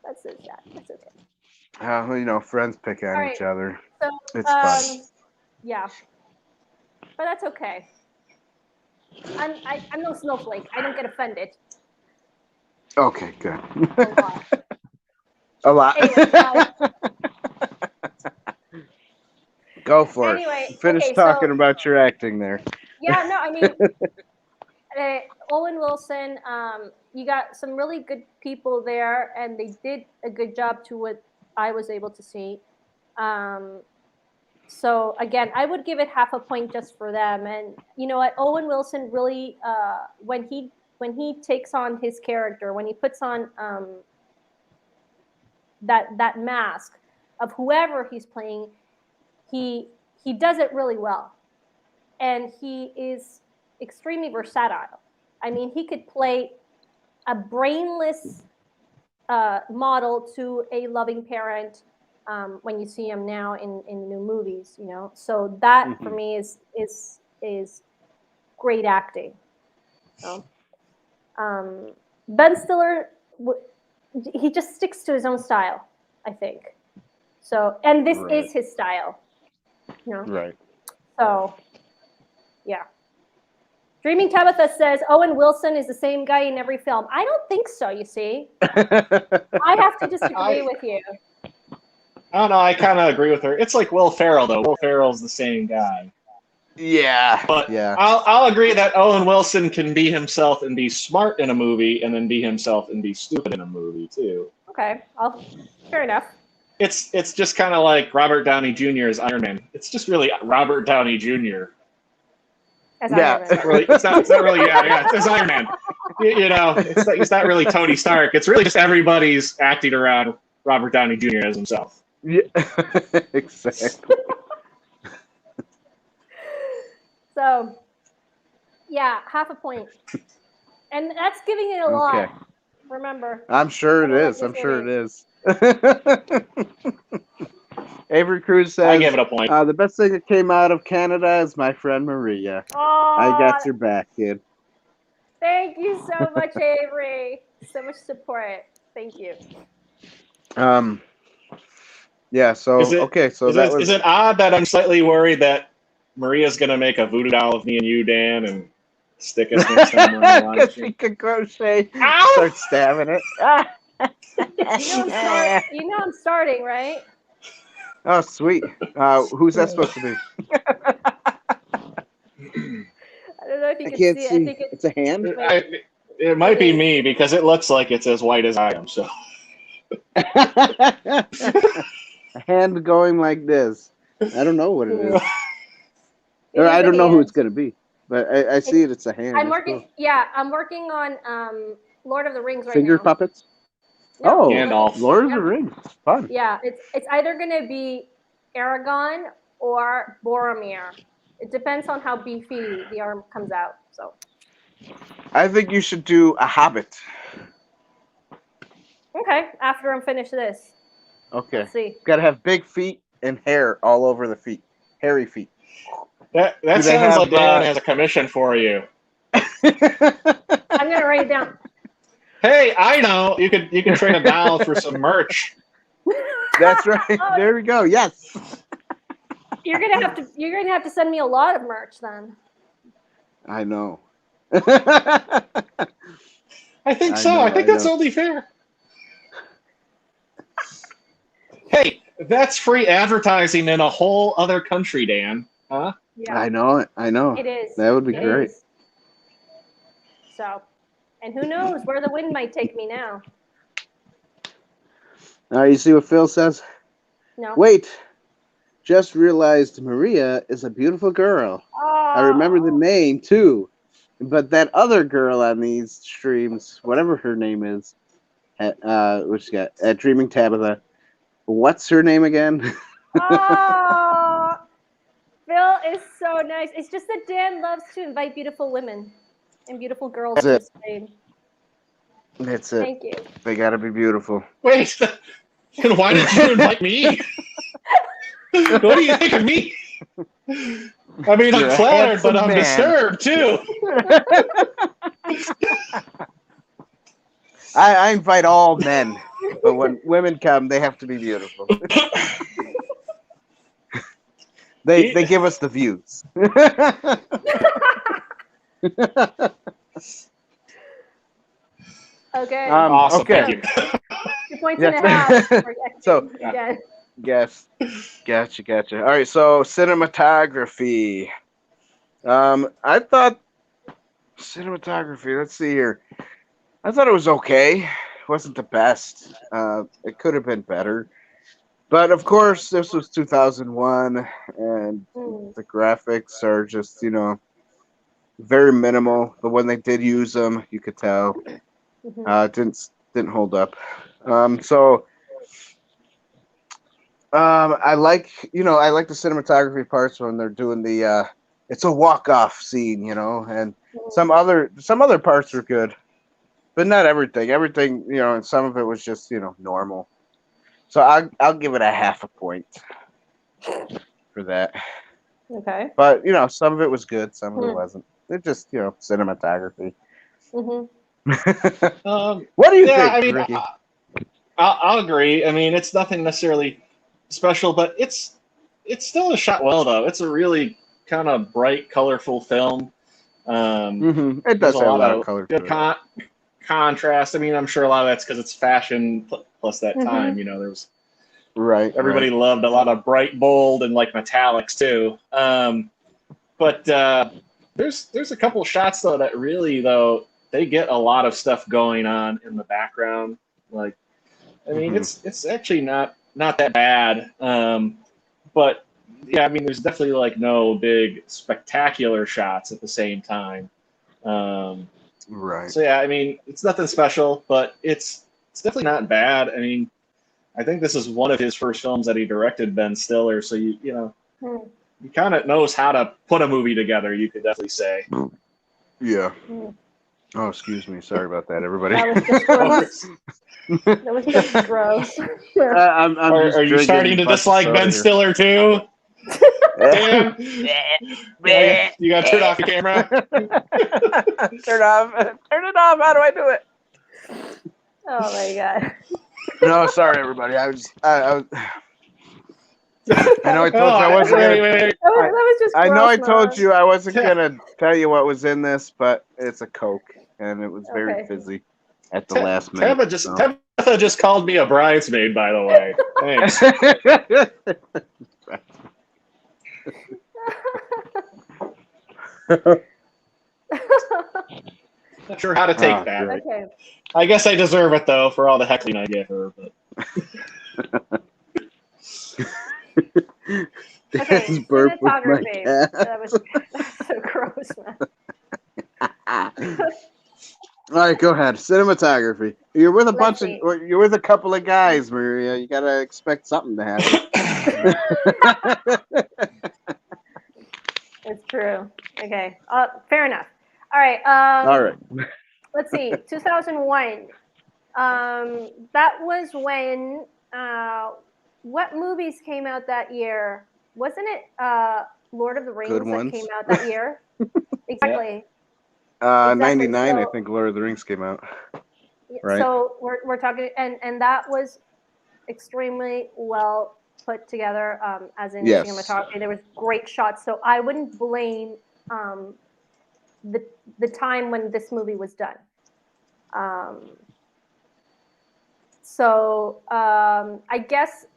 That's so sad. That's okay. You know, friends pick on each other. So, it's fun. Yeah. But that's okay. I'm no snowflake. I don't get offended. Okay, good. A lot. A lot. Anyway, go for it. Finish talking about your acting there. Yeah, no, I mean, Owen Wilson, you got some really good people there, and they did a good job to what I was able to see. So again, I would give it half a point just for them. And you know what, Owen Wilson really, when he takes on his character, when he puts on that mask of whoever he's playing, he does it really well, and he is extremely versatile. I mean, he could play a brainless model to a loving parent. When you see him now in new movies, you know, so that for me is great acting. So, Ben Stiller, he just sticks to his own style, I think. So, and this is his style. You know? Right. So, yeah. Dreaming Tabitha says Owen Wilson is the same guy in every film. I don't think so, you see. I have to disagree with you. I don't know. I kind of agree with her. It's like Will Ferrell, though. Will Ferrell's the same guy. Yeah. But yeah. I'll agree that Owen Wilson can be himself and be smart in a movie and then be himself and be stupid in a movie, too. Okay. Fair enough. It's just kind of like Robert Downey Jr. as Iron Man. It's just really Robert Downey Jr. As Iron Man. Really, it's not really, it's Iron Man. You know, it's not really Tony Stark. It's really just everybody's acting around Robert Downey Jr. as himself. Yeah, exactly. So, yeah, half a point. And that's giving it a lot. Remember. I'm sure it is. I'm sure it is. Avery Cruz says, I give it a point. The best thing that came out of Canada is my friend Maria. I got your back, kid. Thank you so much, Avery. So much support. Thank you. Yeah, so, is it odd that I'm slightly worried that Maria's going to make a voodoo doll of me and you, Dan, and stick it next time on the live stream? Geeky Crochet. Start stabbing it. You know I'm starting, right? Oh, sweet. Who's that supposed to be? I don't know if you can see it. I think it's a hand? It might be me because it looks like it's as white as I am. So a hand going like this. I don't know what it is. Or I don't know who it's going to be. But I see it. It's a hand. I'm working. Cool. Yeah, I'm working on Lord of the Rings right Finger now. puppets? No, Gandalf. Lord of the Rings. Fun. Yeah, it's either going to be Aragorn or Boromir. It depends on how beefy the arm comes out. So I think you should do a Hobbit. Okay, after I'm finished this. Okay. Let's see. Got to have big feet and hair all over the feet. Hairy feet. That sounds like Dan has a commission for you. I'm gonna write it down. Hey, I know. You could trade $1 for some merch. That's right. There we go. Yes. You're gonna have to send me a lot of merch then. I know. I think so. I think that's only fair. Hey, that's free advertising in a whole other country, Dan. Huh? Yeah. I know it. I know. It is. That would be great. Is. So, and who knows where the wind might take me now. You see what Phil says? No. Wait. Just realized Maria is a beautiful girl. Oh. I remember the name, too. But that other girl on these streams, whatever her name is, which she got, at Dreaming Tabitha, what's her name again? Oh, Phil is so nice. It's just that Dan loves to invite beautiful women and beautiful girls to the stream. That's it. Thank you. They gotta be beautiful. Wait, then why did you invite me? What do you think of me? I mean, I'm flattered, but I'm disturbed, too. I invite all men, but when women come, they have to be beautiful. They give us the views. Okay. Awesome. Okay. Thank you. 2 points and a half. So, yes. Gotcha. All right, so cinematography. I thought cinematography, let's see here. I thought it was okay. It wasn't the best. It could have been better. But, of course, this was 2001, and the graphics are just, very minimal. But when they did use them, you could tell. It didn't hold up. I like the cinematography parts when they're doing the it's a walk-off scene, and some other parts were good, but not everything. Everything, and some of it was just, normal. So I'll give it a half a point for that. Okay. But some of it was good, some of it wasn't. It just cinematography. Mm-hmm. What do you think, I mean, Ricky? I'll agree. I mean, it's nothing necessarily special, but it's still shot well though. It's a really kind of bright, colorful film. It does have a lot of color. Good contrast. I mean, I'm sure a lot of that's because it's fashion plus that time. You know, there was everybody loved a lot of bright, bold, and like metallics too. But there's a couple shots though that really though they get a lot of stuff going on in the background. Like, I mean, it's actually not that bad. But yeah, I mean, there's definitely like no big spectacular shots at the same time. So yeah, I mean, it's nothing special, but it's definitely not bad. I mean, I think this is one of his first films that he directed, Ben Stiller. So you know, he kind of knows how to put a movie together. You could definitely say. Yeah. Oh, excuse me. Sorry about that, everybody. That was just gross. That was just gross. Are you starting to dislike Ben Stiller too? Damn. You got to turn off your camera. Turn it off. How do I do it? Oh my god. No, sorry, everybody. I know I told you I wasn't. That was just I know I gross, told you I wasn't gonna tell you what was in this, but it's a Coke, and it was very fizzy at the last minute. Tabitha just called me a bridesmaid, by the way. Thanks. Not sure how to take that. Okay. I guess I deserve it though for all the heckling I give her. But. Okay, cinematography. That was so gross, man. All right, go ahead. Cinematography. You're with you're with a couple of guys, Maria. You gotta expect something to happen. It's true. Okay. Fair enough. All right. All right. Let's see. 2001. That was when. What movies came out that year? Wasn't it Lord of the Rings that came out that year? Exactly. 99, I think Lord of the Rings came out. Right. So we're talking, and that was extremely well put together, as in cinematography. There was great shots, so I wouldn't blame the time when this movie was done. So I guess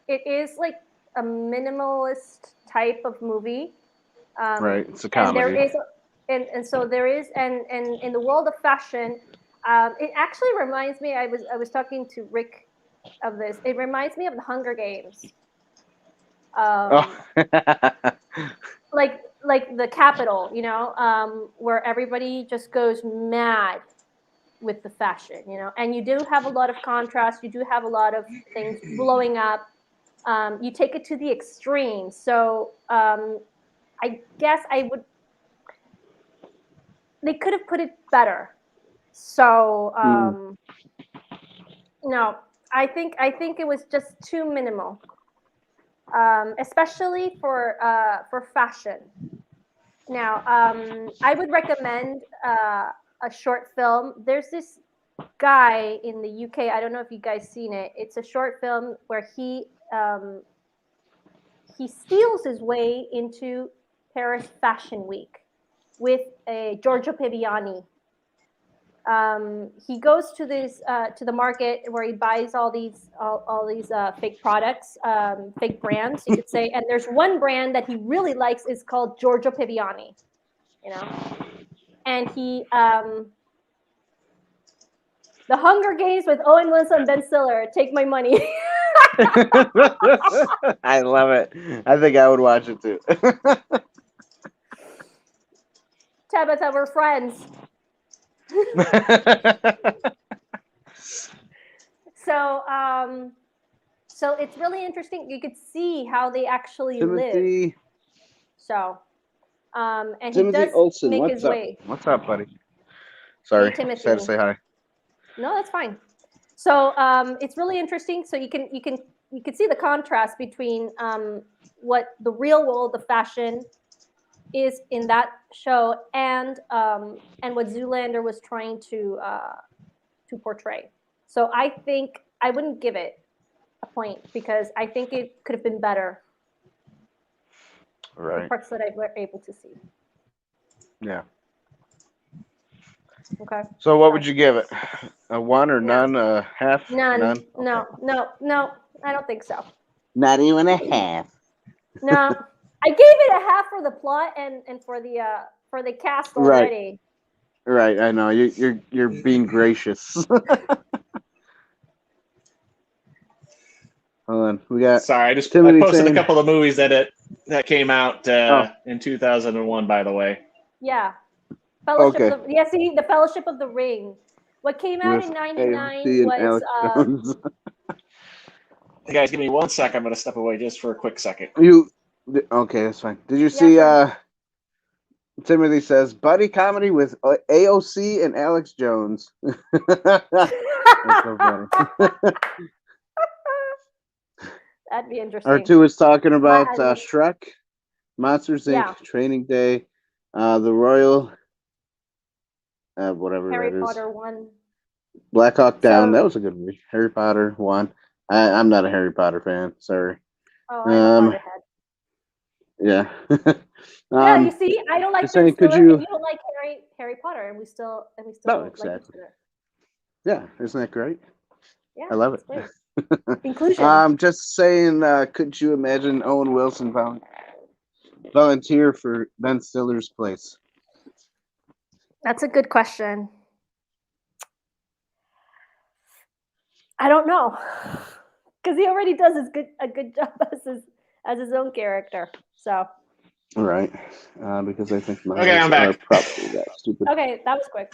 it is like a minimalist type of movie. Right, it's a comedy. And so there is, and in the world of fashion, it actually reminds me. I was talking to Rick of this. It reminds me of the Hunger Games. Like the Capitol, you know, where everybody just goes mad with the fashion, you know, and you do have a lot of contrast. You do have a lot of things blowing up. You take it to the extreme. So I guess they could have put it better. So no, I think it was just too minimal, especially for fashion. Now, I would recommend a short film. There's this guy in the UK. I don't know if you guys seen it. It's a short film where he steals his way into Paris Fashion Week with Giorgio Piviani. He goes to the market where he buys all these fake products, fake brands, you could say. And there's one brand that he really likes is called Giorgio Piviani, you know. And he, The Hunger Games with Owen Wilson and Ben Stiller. Take my money. I love it. I think I would watch it too. Tabitha, we're friends. So it's really interesting. You could see how they actually live. So, and Timothy he does Olsen, make his way. What's up, buddy? Sorry, hey, just had to say hi. No, that's fine. So it's really interesting. So you can see the contrast between what the real world of fashion is in that show and what Zoolander was trying to portray. So I think I wouldn't give it a point because I think it could have been better. Right. The parts that I were able to see. Yeah. Okay. So what would you give it? A 1 or none? A half? None. Okay. No. I don't think so. Not even a half. No. I gave it a half for the plot and for the cast already. Right. I know. You're being gracious. Hold on. We got. Sorry, I posted a couple of movies that came out in 2001. By the way. Yeah. The Fellowship of the Ring. What came out in '99 was. Hey guys, give me 1 sec. I'm going to step away just for a quick second. Okay, that's fine. Did you see? Timothy says buddy comedy with AOC and Alex Jones. That's so funny. That'd be interesting. R2 is talking about Shrek, Monsters Inc., Training Day, the Royal, whatever Harry that is. Potter 1. Black Hawk Down. That was a good movie. Harry Potter 1. I'm not a Harry Potter fan. Sorry. Oh, I'm a Potterhead. Yeah. Yeah, you see, I don't like Ben Stiller, and you don't like Harry Potter, and we still like each other. Yeah, isn't that great? Yeah, I love it. Inclusion. Just saying, could you imagine Owen Wilson volunteer for Ben Stiller's place? That's a good question. I don't know, because he already does a good job as his own character. So. Right, because I think I'm back. Probably that stupid. Okay, that was quick.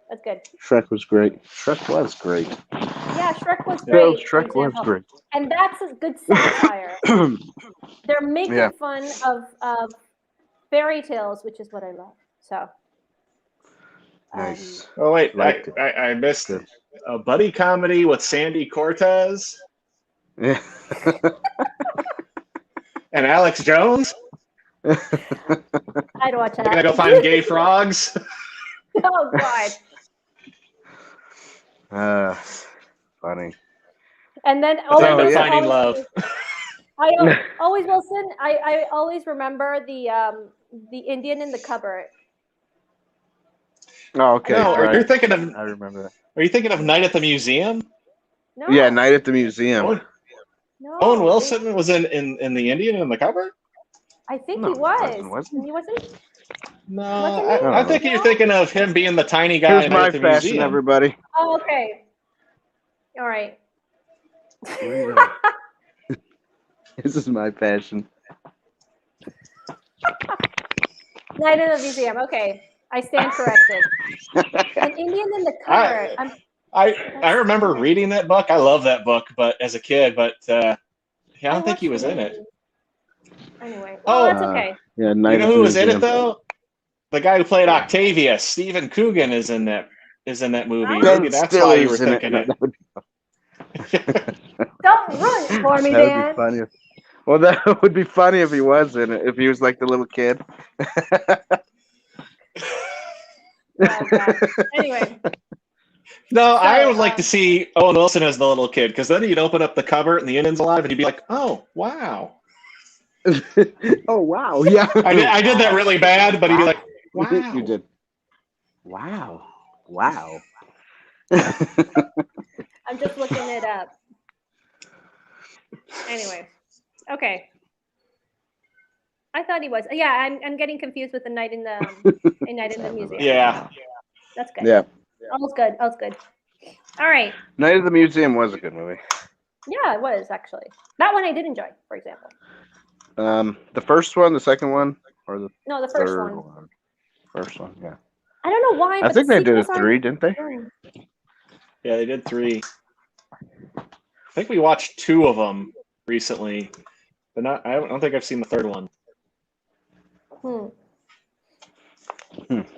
That's good. Shrek was great. Yeah, Shrek was great. Shrek was great. And that's a good satire. They're making fun of fairy tales, which is what I love. So. Nice. Oh wait, I missed it. A buddy comedy with Sandy Cortez. Yeah. And Alex Jones. I'd watch that. I'm gonna go find gay frogs. Oh God. Funny. And then Finding Love. I always Wilson. I always remember the Indian in the cupboard. Oh, okay. No, right. you're thinking of. I remember that. Are you thinking of Night at the Museum? No. Yeah, Night at the Museum. Owen Wilson was in the Indian in the cupboard. I think he was. Wasn't. He wasn't. No, I think you're thinking of him being the tiny guy. Here's my fashion, everybody. Oh, okay. All right. This is my passion. Night in the Museum. Okay, I stand corrected. An Indian in the cupboard. I remember reading that book. I love that book, but as a kid, I don't think he was in it. Anyway, that's okay. Yeah, you know who was in it though? The guy who played Octavius, Stephen Coogan, is in that movie. Maybe that's why you were thinking it. Don't ruin it for me, Dan. That would be funny. Well, that would be funny if he was in it. If he was like the little kid. Oh, God. Anyway. No, I would like to see Owen Wilson as the little kid, because then he'd open up the cupboard and the Indian's alive, and he'd be like, "Oh, wow." Oh, wow. Yeah. I did that really bad, but he'd be like, "Wow." You did. Wow. I'm just looking it up. Anyway. Okay. I thought he was. Yeah, I'm getting confused with the Night in the Museum. Yeah. That's good. Yeah. Almost good. All right. Night at the Museum was a good movie. Yeah, it was actually. That one I did enjoy, for example. The first one, the second one, or the first third one. First one, yeah. I don't know why. I think they did a 3, didn't they? Yeah, they did 3. I think we watched 2 of them recently, but I don't think I've seen the 3rd one.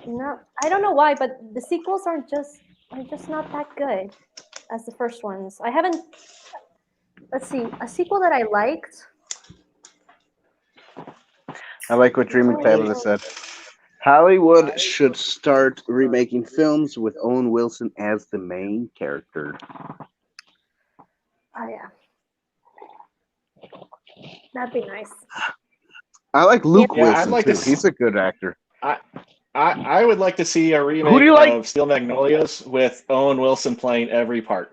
No, I don't know why, but the sequels are just not that good as the first ones. I haven't. Let's see, a sequel that I liked. I like what Dreaming Fabulous said. Hollywood should start remaking films with Owen Wilson as the main character. Oh yeah. That'd be nice. I like Luke Wilson like too. He's a good actor. I would like to see a remake of Steel Magnolias with Owen Wilson playing every part.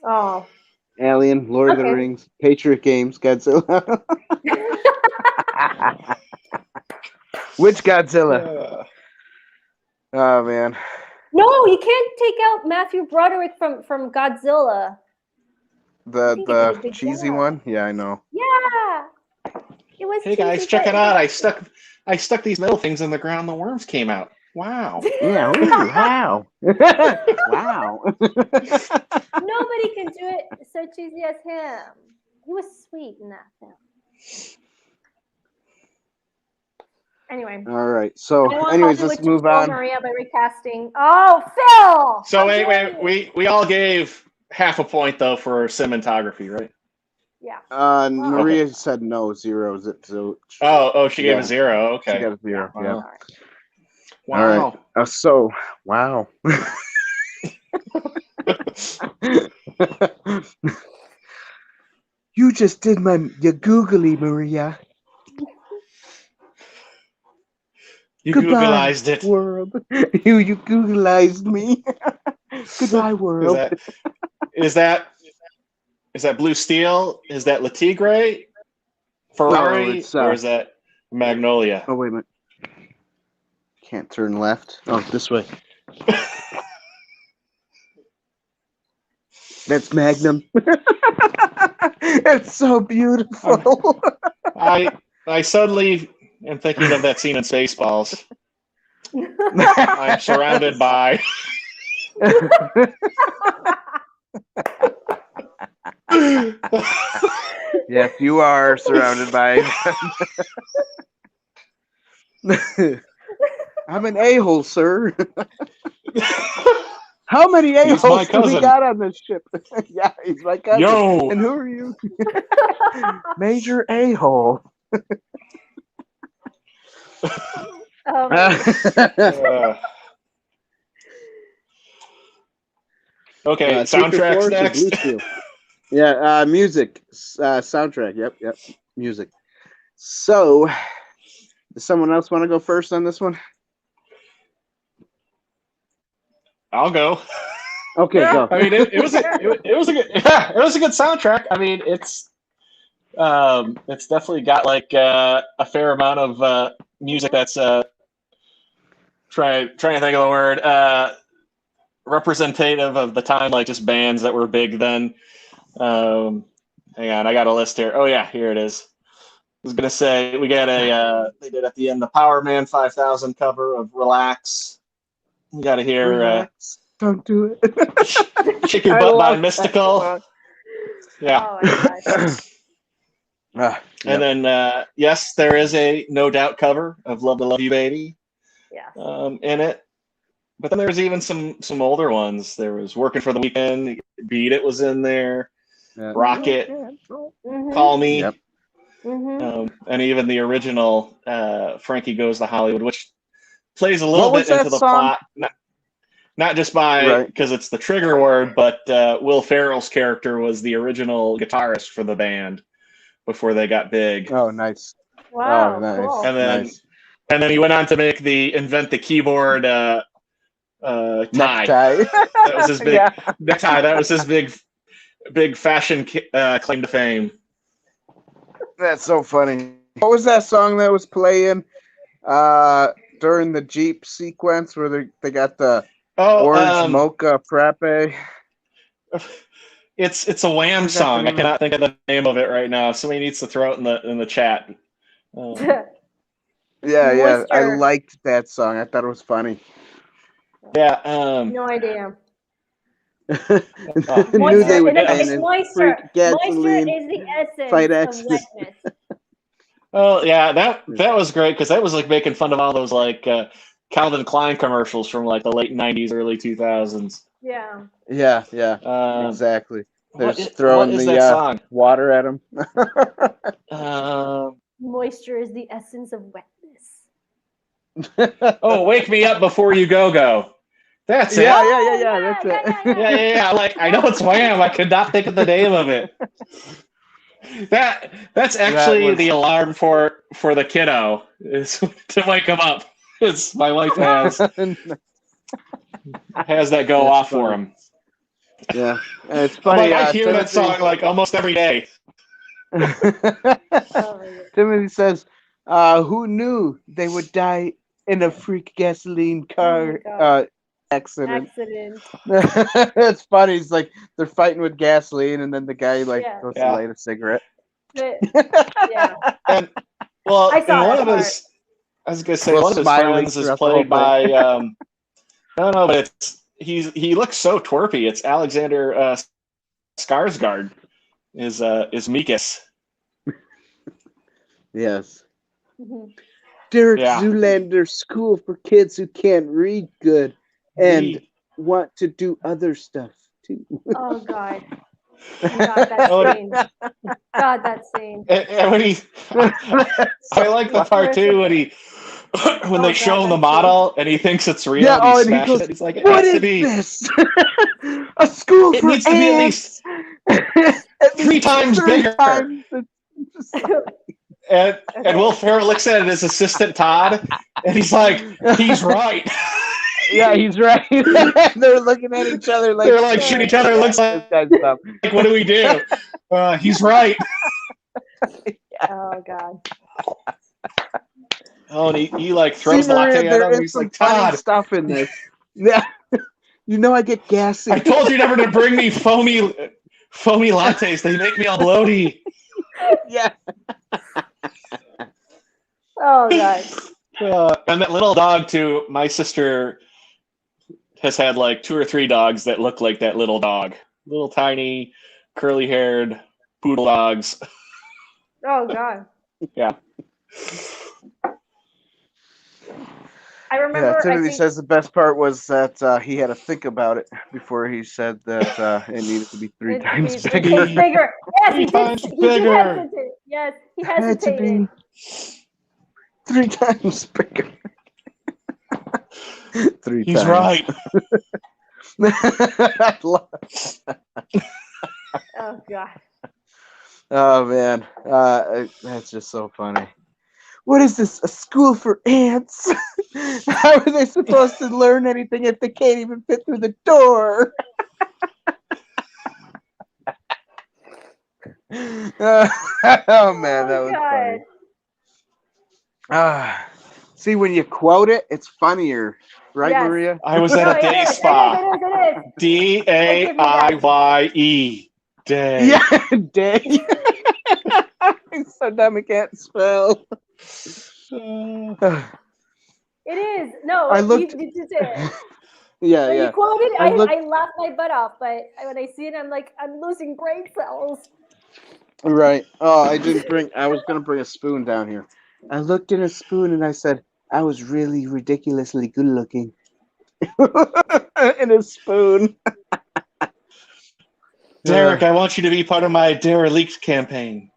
Oh. Alien, Lord of the Rings, Patriot Games, Godzilla. Which Godzilla? Oh man. No, you can't take out Matthew Broderick from Godzilla. The cheesy one? Yeah, I know. Yeah. It was Hey guys, check it out. I stuck these metal things in the ground, the worms came out. Wow. Yeah, ooh, wow. Wow. Nobody can do it so cheesy as him. He was sweet in that film. Anyway. All right. So, anyways, let's move on. Maria by recasting. Oh, Phil! So wait. We all gave half a point though for cinematography, right? Yeah. Maria said no, 0. She gave a 0. Okay. She got a 0. Wow. Yeah. Wow. All right. So, wow. You just did your googly, Maria. You Goodbye, Googleized it. World. You Googleized me. Goodbye, world. Is that Blue Steel? Is that Le Tigre? Ferrari? Or is that Magnolia? Oh, wait a minute. Can't turn left. Oh, this way. That's Magnum. It's so beautiful. I suddenly am thinking of that scene in Spaceballs. I'm surrounded by. Yes, you are surrounded by. I'm an a-hole, sir. How many a-holes do we got on this ship? Yeah, he's my cousin. Yo. And who are you? Major a-hole. Okay, soundtracks next. Yeah, music. Soundtrack. Yep. Music. So, does someone else want to go first on this one? I'll go. Okay, go. I mean, it was a good soundtrack. I mean, it's definitely got like a fair amount of music that's trying to think of the word representative of the time, like just bands that were big then. Hang on, I got a list here. Oh yeah, here it is. I was gonna say we got they did at the end the Power Man 5000 cover of Relax. You got to hear Don't do it. Kick Your Butt by Mystical. Yeah. Oh, and then yes, there is a No Doubt cover of Love to Love You Baby. Yeah. In it. But then there's even some older ones. There was Working for the Weekend, Beat It was in there. Yeah. Rocket, Call Me. Yep. And even the original Frankie Goes to Hollywood, which plays a little bit into the plot, not just by because it's the trigger word, but Will Ferrell's character was the original guitarist for the band before they got big. Oh, nice! Wow, oh, nice. Cool. And then he went on to make the Invent the Keyboard tie. Necktie. That was his big necktie. That was his big fashion claim to fame. That's so funny. What was that song that was playing during the Jeep sequence where they got the orange mocha frappe? It's a Wham song. I cannot think of the name of it right now. Somebody needs to throw it in the chat. Yeah. I liked that song. I thought it was funny. Yeah. No idea. Knew they would moisture. Moisture is the essence of wetness. Oh yeah, that was great because that was like making fun of all those like Calvin Klein commercials from like the late '90s, early 2000s. Yeah. Yeah. Exactly. They're just throwing the water at them. Moisture is the essence of wetness. Oh, Wake Me Up Before You Go. That's it. Yeah. That's it. Yeah. Like, I know it's Wham. I could not think of the name of it. That's actually the alarm for the kiddo, is to wake him up. It's my wife has that go off for him. Yeah, it's funny. I hear that song like almost every day. Timothy says, "Who knew they would die in a freak gasoline car accident?" It's funny. It's like they're fighting with gasoline, and then the guy goes to light a cigarette. And well, one of his, I was gonna say, one of his friends is played by no, but he looks so twerpy. It's Alexander Skarsgård is Mikas. Yes. Derek Zoolander, school for kids who can't read good and want to do other stuff too. Oh God. God, that scene. And when I like the part too when they show him the model and he thinks it's real. Yeah, and he goes, he's like, "What is this? A school for needs to be at least 3 times bigger." And Will Ferrell looks at his assistant Todd, and he's like, "He's right." Yeah, he's right. They're looking at each other like they're like shooting each other. Looks like what do we do? He's right. Oh God. Oh, and he like throws the latte at him. He's like, "Todd, stuff in this." Yeah, I get gassy. I told you never to bring me foamy lattes. They make me all bloaty. Yeah. Oh God. And that little dog too. My sister has had like 2 or 3 dogs that look like that little dog. Little tiny, curly-haired poodle dogs. Oh God. Yeah. I remember. Yeah, Timothy says the best part was that he had to think about it before he said that it needed to be 3 times bigger. Bigger. Yes, he did hesitate. Yes, he hesitated. 3 times bigger. 3 He's times. right. Oh God. Oh man, that's just so funny. What is this? A school for ants? How are they supposed to learn anything if they can't even fit through the door? Oh man, that was funny. See, when you quote it, it's funnier, right, yes. Maria? I was at a day spa. It is. D-A-I-Y-E. Day. Yeah, day. So dumb I can't spell. It is. No, I looked. You did it. Yeah. When you quoted, I laughed my butt off, but when I see it, I'm like, I'm losing brain cells. Right. Oh, I was gonna bring a spoon down here. I looked in a spoon and I said, I was really ridiculously good looking. In a spoon. Derek, I want you to be part of my Derelict campaign.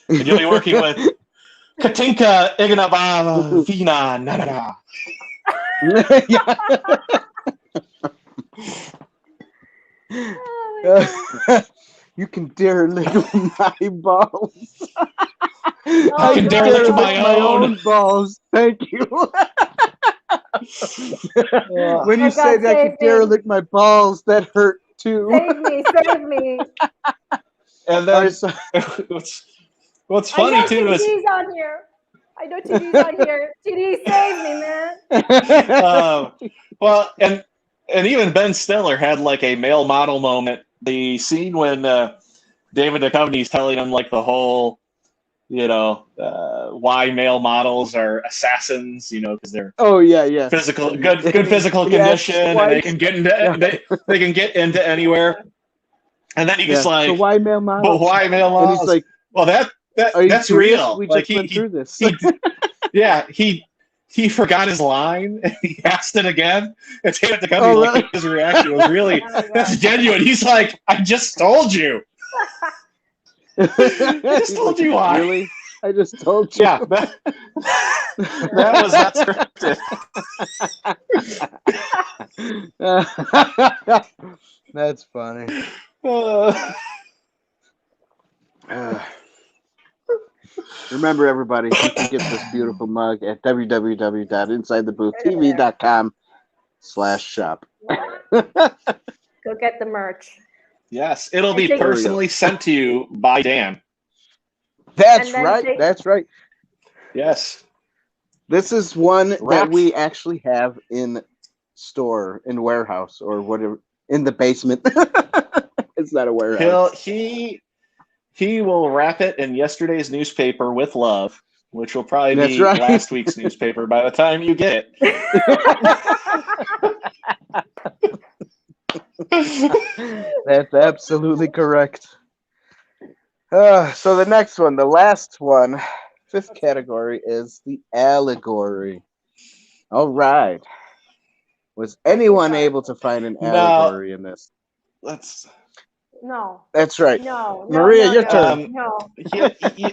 And you'll be working with Katinka Ignava Vina Nanana. You can derelict my balls. I can derelict my own balls. Thank you. When you said I can derelict my balls, that hurt too. Save me. And then what's funny too is TD's on here. I know TD's on here. TD, save me, man. Well, and even Ben Stiller had like a male model moment. The scene when David Duchovny's telling him like the whole, why male models are assassins, because they're good physical condition, and they can get into they can get into anywhere. And then he's like, so why male models? But why male models? And he's like, well, that's real. We like just went through this. He forgot his line and he asked it again. And David Duchovny, his reaction was really that's genuine. He's like, I just told you. I just told you why. Really? I just told you. Yeah, that was not scripted. That's funny. Remember, everybody, you can get this beautiful mug at www.insidetheboothreviews.com/shop. Go get the merch. Yes, it'll be personally sent to you by Dan. That's right. That's right. Yes. This is one that we actually have in store, in warehouse, or whatever, in the basement. It's not a warehouse. He will wrap it in yesterday's newspaper with love, which will probably be last week's newspaper by the time you get it. That's absolutely correct. So the next one, the last one, fifth category is the allegory. All right. Was anyone able to find an allegory in this? No. That's right. No. Maria, your turn. No.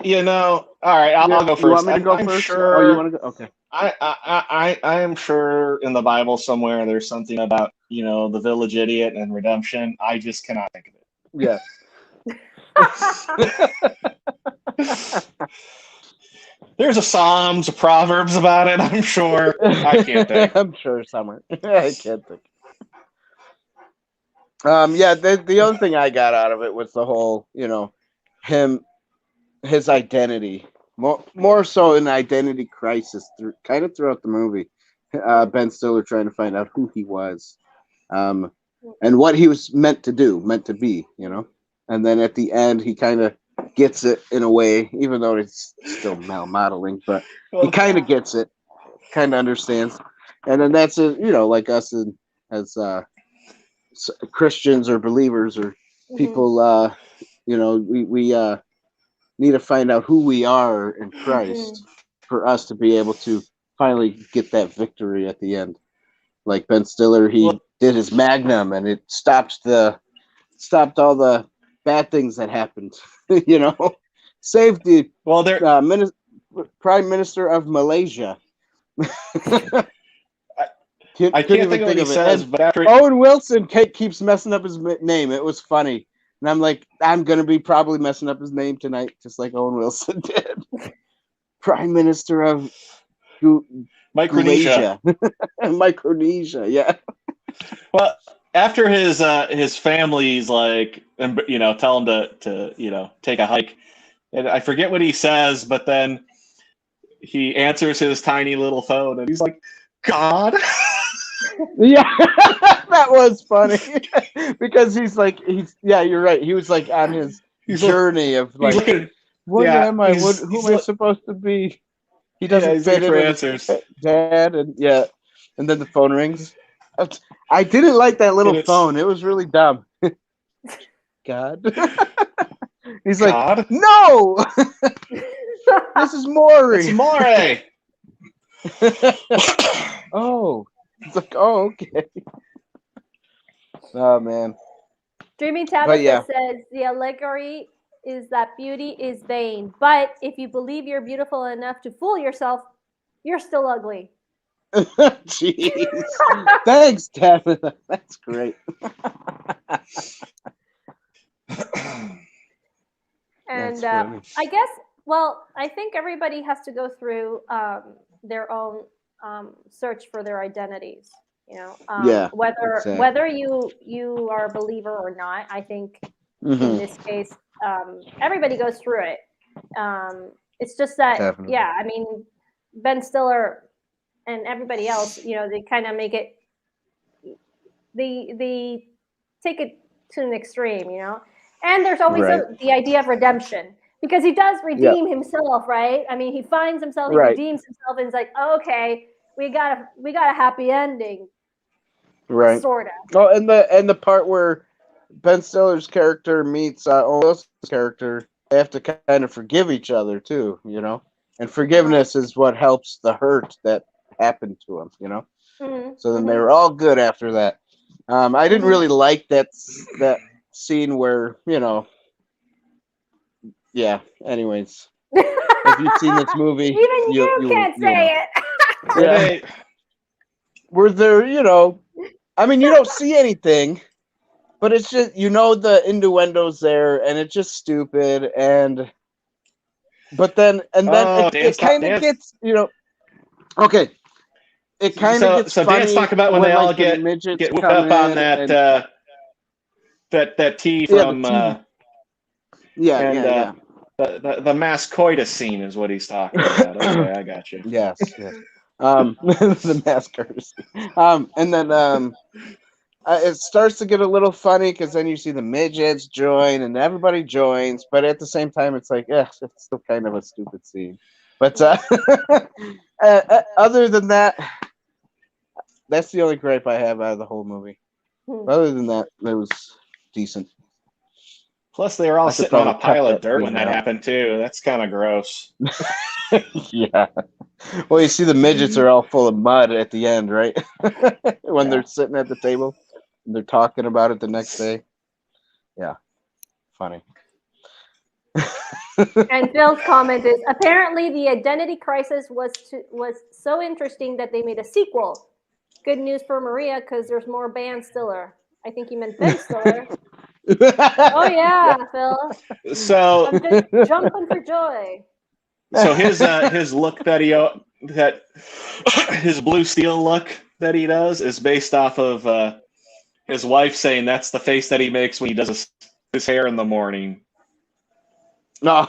You know. All right, I'll go first. You want me to go first? Sure, oh, you want to go? Okay. I am sure in the Bible somewhere there's something about the village idiot and redemption. I just cannot think of it. Yeah. There's a Psalms, a Proverbs about it. I'm sure. I can't think. I'm sure somewhere. I can't think. Yeah, the only thing I got out of it was the whole, his identity, more so an identity crisis throughout the movie. Ben Stiller trying to find out who he was, and what he was meant to be, and then at the end he kind of gets it in a way, even though it's still male modeling, but he kind of gets it, kind of understands, and then that's it, like us as Christians or believers or people, we need to find out who we are in Christ for us to be able to finally get that victory at the end. Like Ben Stiller, he did his magnum and it stopped all the bad things that happened. Saved the Prime Minister of Malaysia. I can't think of what he says, but after Owen Wilson keeps messing up his name. It was funny. And I'm like, I'm going to be probably messing up his name tonight, just like Owen Wilson did. Prime Minister of Micronesia. Micronesia, yeah. Well, after his family's like, tell him to take a hike. And I forget what he says, but then he answers his tiny little phone and he's like, God. Yeah, that was funny because you're right. He was like on his journey of like, what am I? Who am I supposed to be? He doesn't fit in answers. Dad, and then the phone rings. I didn't like that little phone. It was really dumb. God. He's like, God? No! This is Maury. It's Maury. Oh. It's like, oh, okay. Oh, man. Dreamy Tabitha says, the allegory is that beauty is vain. But if you believe you're beautiful enough to fool yourself, you're still ugly. Jeez. Thanks, Tabitha. That's great. And I guess, I think everybody has to go through their own search for their identities, whether you are a believer or not. I think in this case, everybody goes through it. It's just that, definitely. I mean, Ben Stiller and everybody else, they kind of make it, they take it to an extreme, and there's always the idea of redemption. Because he does redeem himself, right? I mean, he finds himself, he redeems himself, and it's like, okay, we got a happy ending, right? Sort of. Oh, and the part where Ben Stiller's character meets Owen Wilson's character, they have to kind of forgive each other too, And forgiveness is what helps the hurt that happened to him, Mm-hmm. So then they were all good after that. I didn't really like that scene where, Yeah. Anyways, if you've seen this movie, even you can't say it. Yeah. Were there, I mean, you don't see anything, but it's just, the innuendo's there, and it's just stupid. But then it kind of gets, okay. It kind of gets so funny. Dan's talking about when they all get whipped up on that that tea from the mascoitus scene is what he's talking about. Okay, I got you. Yes. The mascoitus. And then it starts to get a little funny because then you see the midgets join and everybody joins, but at the same time it's like, it's still kind of a stupid scene. But other than that, that's the only gripe I have out of the whole movie. Other than that, it was decent. Plus, they were all sitting on a pile of dirt when that happened too. That's kind of gross. Yeah. Well, you see the midgets are all full of mud at the end, right? When they're sitting at the table and they're talking about it the next day. Yeah. Funny. And Phil's comment is, apparently the identity crisis was so interesting that they made a sequel. Good news for Maria, because there's more Ben Stiller. I think he meant Ben Stiller. Oh yeah, Phil. So I'm just jumping for joy. So his look that his blue steel look that he does is based off of his wife saying that's the face that he makes when he does his hair in the morning. No.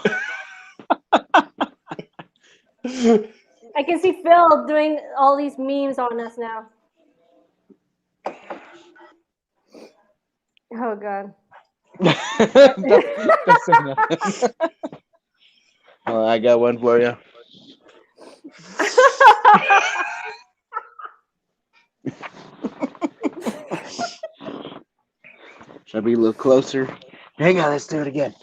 I can see Phil doing all these memes on us now. Oh God. That's enough. Well, I got one for you. Should I be a little closer? Hang on, let's do it again.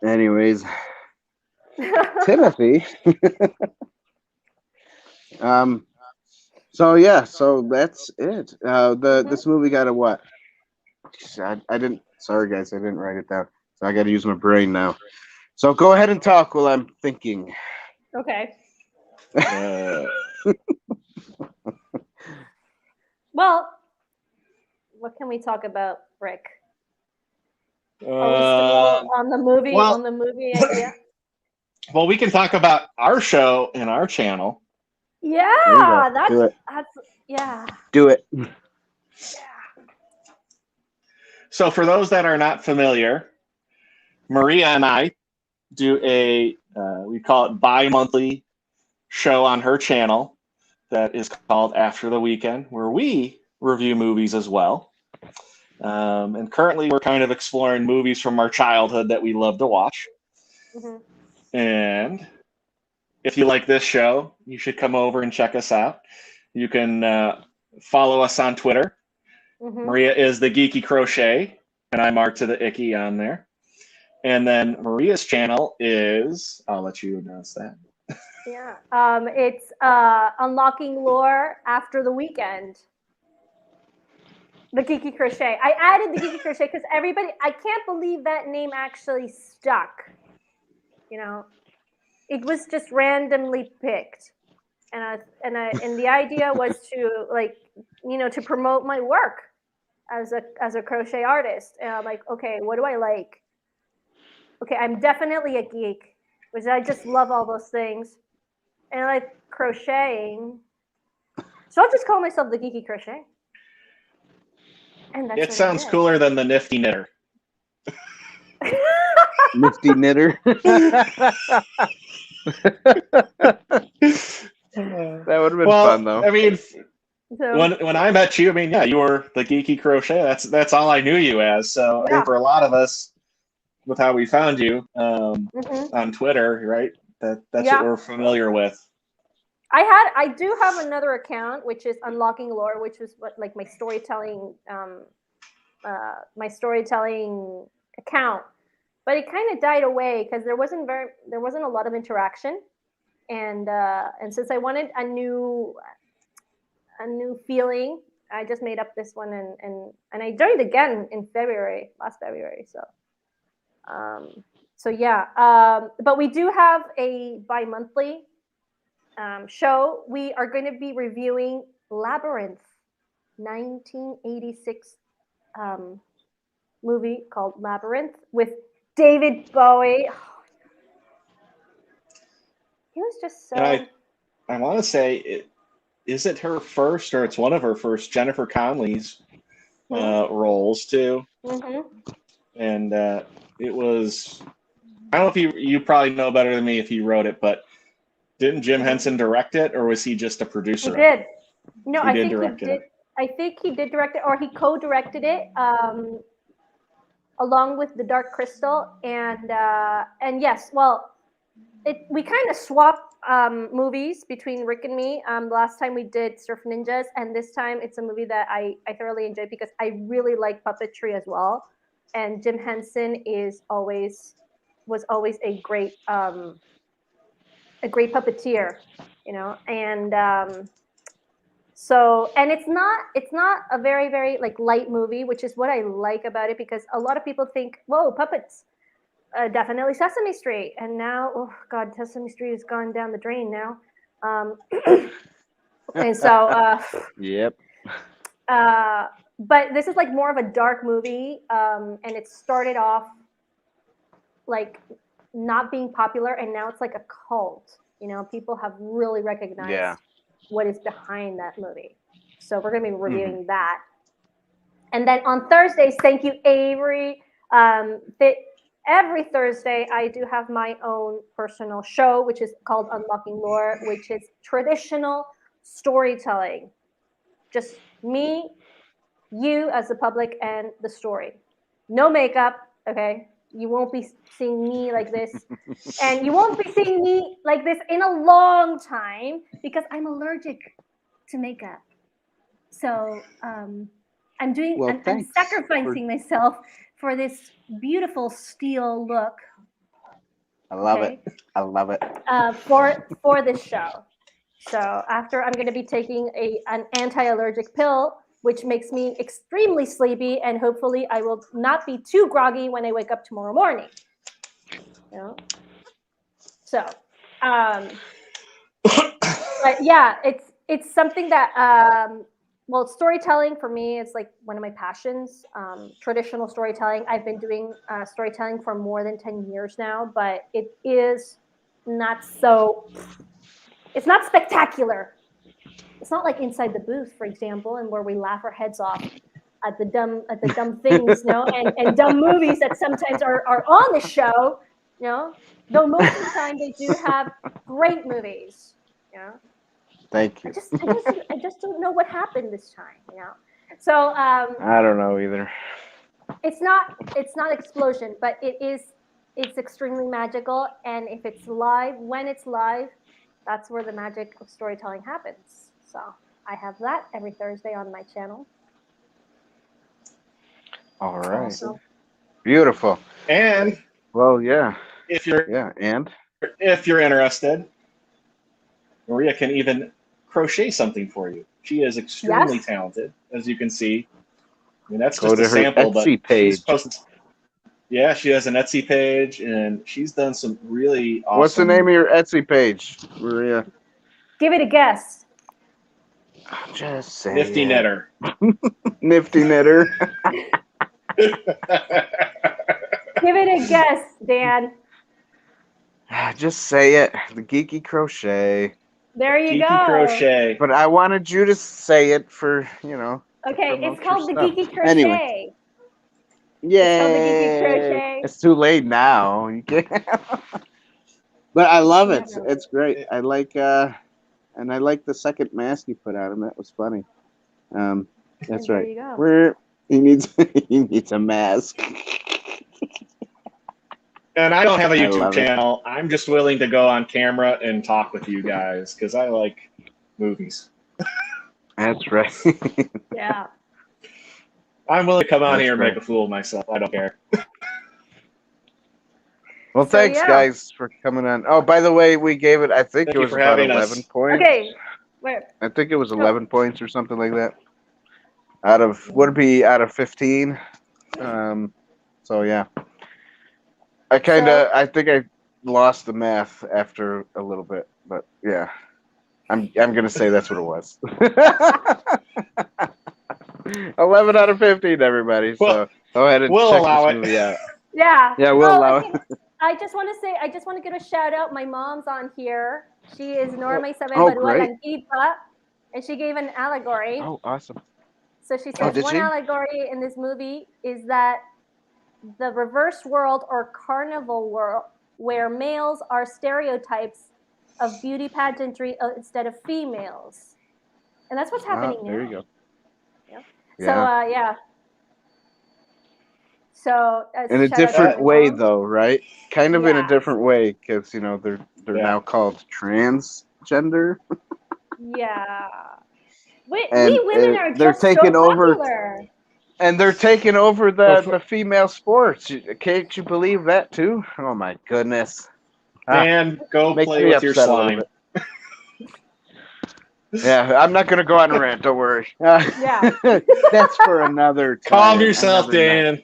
Anyways, Timothy. So that's it. This movie got a what? I didn't. Sorry, guys, I didn't write it down. So I got to use my brain now. So go ahead and talk while I'm thinking. Okay. Well, what can we talk about, Rick? Are we still on the movie? On the movie idea? Well, we can talk about our show and our channel. Yeah, that's Do it. Yeah. So for those that are not familiar, Maria and I do we call it bi-monthly show on her channel that is called After the Weekend, where we review movies as well. And currently we're kind of exploring movies from our childhood that we love to watch. Mm-hmm. And if you like this show, you should come over and check us out. You can follow us on Twitter. Mm-hmm. Maria is the Geeky Crochet, and I'm Mark to the Icky on there. And then Maria's channel is, I'll let you announce that. Yeah, it's Unlocking Lore After the Weekend. The Geeky Crochet. I added the Geeky Crochet because I can't believe that name actually stuck. You know, it was just randomly picked, and the idea was to to promote my work as a crochet artist. And I'm like, okay, what do I like? Okay, I'm definitely a geek, which I just love all those things, and I like crocheting, so I'll just call myself the Geeky Crochet. And it sounds cooler than the Nifty Knitter. Nifty Knitter. That would have been fun, though. I mean, when I met you, you were the Geeky Crochet. That's all I knew you as. So I think for a lot of us, with how we found you on Twitter, right? That's what we're familiar with. I do have another account, which is Unlocking Lore, which is my storytelling account, but it kind of died away because there wasn't a lot of interaction, and since I wanted a new feeling I just made up this one, and I joined again in last February. So yeah. But we do have a bi-monthly show. We are going to be reviewing Labyrinth, 1986 movie called Labyrinth with David Bowie. He was just so. And I want to say, is it her first, or it's one of her first, Jennifer Connelly's roles too? Mm-hmm. And it was. I don't know if you probably know better than me if he wrote it, but didn't Jim Henson direct it, or was he just a producer? He did. No, I think he did. I think he did direct it, or he co-directed it, along with The Dark Crystal, and yes, well, we kind of swapped movies between Rick and me. The last time we did Surf Ninjas, and this time it's a movie that I thoroughly enjoyed because I really like puppetry as well, and Jim Henson was always a great puppeteer, you know, and so, and it's not a very, very like light movie, which is what I like about it, because a lot of people think, whoa, puppets, definitely Sesame Street, and now, oh God, Sesame Street has gone down the drain now, and so yep. But this is like more of a dark movie, and it started off like not being popular, and now it's like a cult. You know, people have really recognized what is behind that movie. So we're going to be reviewing that. And then on Thursdays, thank you, Avery. Every Thursday, I do have my own personal show, which is called Unlocking Lore, which is traditional storytelling. Just me, you as the public, and the story. No makeup, okay? You won't be seeing me like this. And you won't be seeing me like this in a long time because I'm allergic to makeup. So I'm sacrificing myself for this beautiful steel look. I love it. I love it. For this show. So after, I'm going to be taking an anti-allergic pill, which makes me extremely sleepy, and hopefully I will not be too groggy when I wake up tomorrow morning. You know? So, but yeah, it's something that, well, storytelling for me is like one of my passions. Traditional storytelling. I've been doing storytelling for more than 10 years now, but it is not so. It's not spectacular. It's not like Inside the Booth, for example, and where we laugh our heads off at the dumb things, you know, and dumb movies that sometimes are on the show, you know. Though most of the time they do have great movies, you know. Thank you. I just don't know what happened this time, you know. So I don't know either. It's not explosion, but it's extremely magical, and if it's live, when it's live, that's where the magic of storytelling happens. So I have that every Thursday on my channel. All right. Awesome. Beautiful. And well, yeah. If you're interested, Maria can even crochet something for you. She is extremely talented, as you can see. I mean, that's just a sample, but she's posted. Yeah, she has an Etsy page, and she's done some really awesome. What's the name of your Etsy page, Maria? Give it a guess. Just say Nifty it. Knitter. Nifty Knitter. Give it a guess, Dan. Just say it. The Geeky Crochet. There you go. Geeky Crochet. But I wanted you to say it for, you know. Okay, it's called the Geeky Crochet. Anyway. Yay. It's called the Geeky Crochet. It's too late now. You can't. But I love it. It's great. I like and I like the second mask you put on him. That was funny. That's right. You go. He needs a mask. And I don't have a YouTube channel. I'm just willing to go on camera and talk with you guys because I like movies. That's right. Yeah. I'm willing to come on here and make a fool of myself. I don't care. Well, thanks, guys, for coming on. Oh, by the way, we gave it, I think it was about 11 points. Okay. Where? I think it was 11 points or something like that. would it be out of 15? So yeah, I think I lost the math after a little bit, but yeah, I'm gonna say that's what it was. 11 out of 15, everybody. So go ahead and check this movie out. Yeah. Yeah, we'll allow it. I just want to give a shout out. My mom's on here. She is Norma Languita, and she gave an allegory. Oh, awesome. So she says one allegory in this movie is that the reverse world or carnival world where males are stereotypes of beauty pageantry instead of females. And that's what's happening now. There you go. Yeah. So, yeah. So in a different way, though, right? Kind of in a different way, because they're now called transgender. Yeah, we women are they're just taking so over, popular. And they're taking over the female sports. Can't you believe that too? Oh my goodness! Dan, go play with your slime. Yeah, I'm not going to go on a rant. Don't worry. Yeah, that's for another time. Calm yourself, Dan.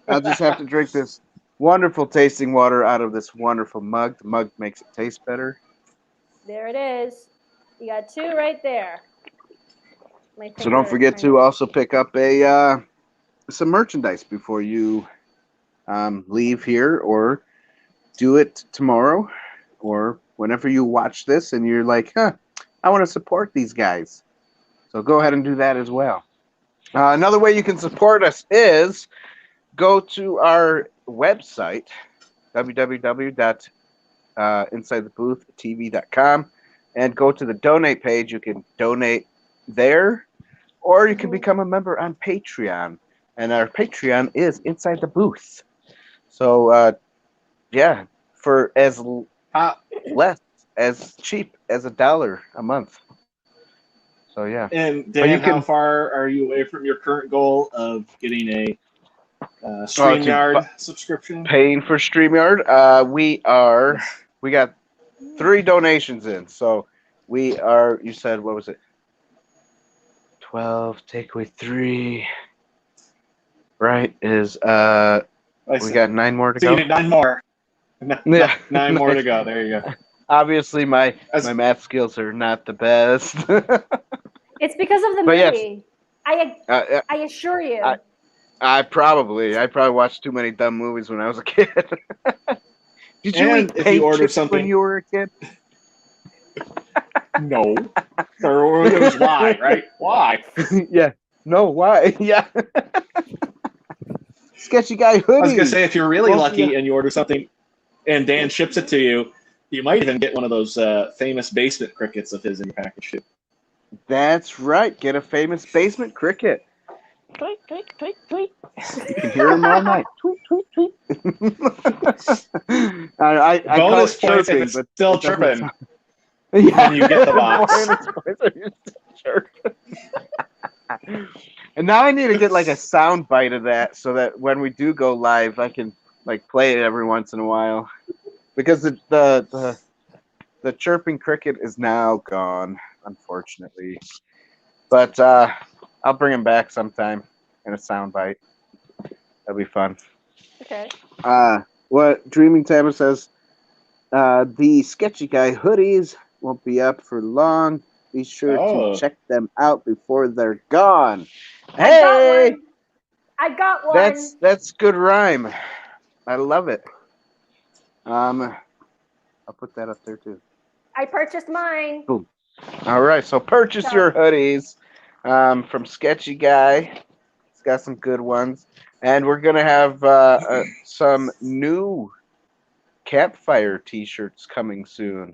I'll just have to drink this wonderful tasting water out of this wonderful mug. The mug makes it taste better. There it is. You got 2 right there. So don't forget to also pick up some merchandise before you leave here, or do it tomorrow, or whenever you watch this and you're like, I want to support these guys. So go ahead and do that as well. Another way you can support us is go to our website, www.insidetheboothtv.com, and go to the donate page. You can donate there, or you can become a member on Patreon. And our Patreon is Inside the Booth. So, for as cheap as $1 a month. So yeah. And Dan, how far are you away from your current goal of getting a StreamYard subscription? Paying for StreamYard? We got 3 donations in. So we are, you said, what was it? 12, take away 3. Right, is we got 9 more to go. So you need 9 more. Yeah. 9 more to go. There you go. Obviously, my math skills are not the best. It's because of the movie. Yes. I assure you. I probably watched too many dumb movies when I was a kid. Did you eat paint chips when you were a kid? No. Or it was why, right? Why? Yeah. No, why? Yeah. Sketchy Guy hoodie. I was going to say, if you're really lucky and you order something and Dan ships it to you, you might even get one of those famous basement crickets of his in your package too. That's right. Get a famous basement cricket. Tweet, tweet, tweet, tweet. You can hear him all night. Tweet, tweet, tweet. I bonus points if it's still chirping. Yeah. When you get the box. And now I need to get like a sound bite of that, so that when we do go live, I can like play it every once in a while. Because the chirping cricket is now gone, unfortunately. But I'll bring him back sometime in a soundbite. That'll be fun. Okay. What Dreaming Tama says, the Sketchy Guy hoodies won't be up for long. Be sure to check them out before they're gone. Hey! I got one. That's good rhyme. I love it. I'll put that up there too. I purchased mine. Boom. All right, so purchase your hoodies from Sketchy Guy. It's got some good ones, and we're gonna have some new campfire T-shirts coming soon.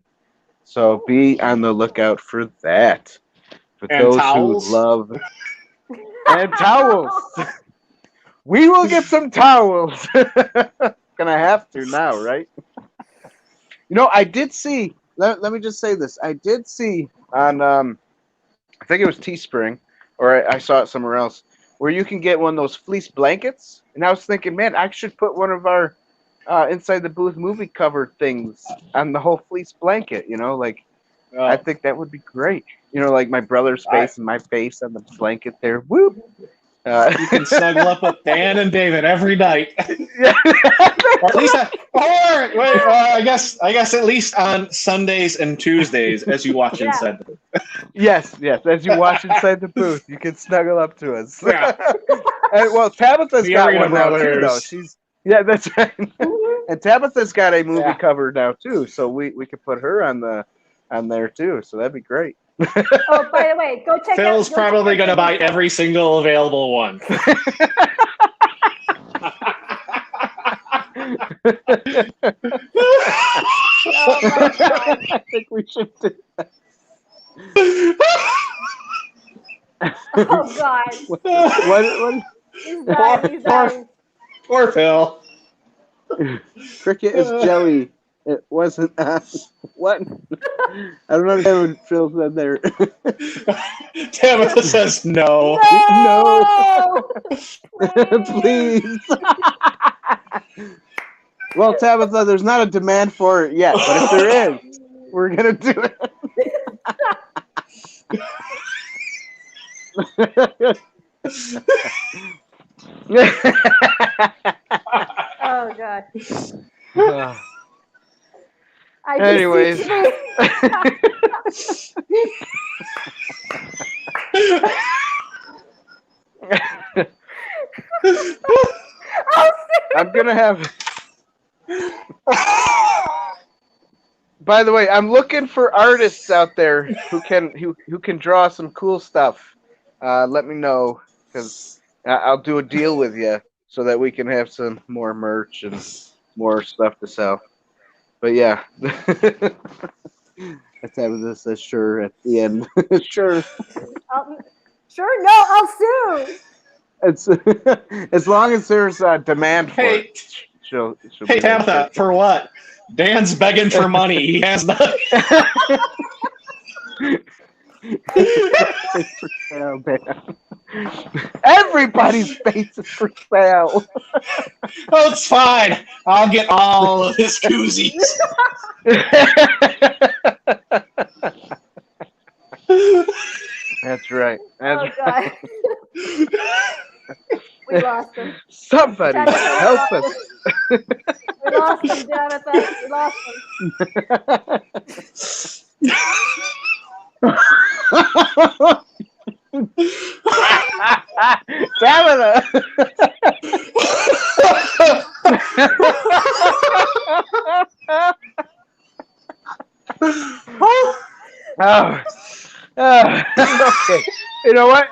So be on the lookout for that. For those towels? who love and towels. We will get some towels. Gonna have to now, right? You know, I did see. Let me just say this. I did see on, I think it was Teespring, or I saw it somewhere else, where you can get one of those fleece blankets. And I was thinking, man, I should put one of our Inside the Booth movie cover things on the whole fleece blanket. You know, like I think that would be great. You know, like my brother's face and my face on the blanket there. Whoop. You can snuggle up with Dan and David every night. Or at least, I guess at least on Sundays and Tuesdays as you watch Inside the Booth. Yes, as you watch Inside the Booth, you can snuggle up to us. Yeah. And, well, Tabitha's got one now too, though. That's right. And Tabitha's got a movie cover now too, so we could put her on there too. So that'd be great. Oh, by the way, go check Phil's probably going to buy every single available one. I think we should do that. Oh, God. What? He's dying. Poor Phil. Cricket is jelly. It wasn't what? I don't understand what Phil said there. Tabitha says no. No. Please. Well, Tabitha, there's not a demand for it yet, but if there is, we're gonna do it. Oh, God. Anyways. I'm gonna have. By the way, I'm looking for artists out there who can draw some cool stuff. Let me know, because I'll do a deal with you so that we can have some more merch and more stuff to sell. But yeah, let's have this as sure at the end. Sure. Sure, no, I'll sue. It's as long as there's a demand for it. She'll hey, Tabitha, for what? Dan's begging for money. He has nothing. It's for sale, man. Everybody's face is for sale. Oh, it's fine. I'll get all of his koozies. That's right. Oh, God. We lost him. Somebody help us. We lost him, Tabitha. We lost him. Tabitha. Okay. You know what?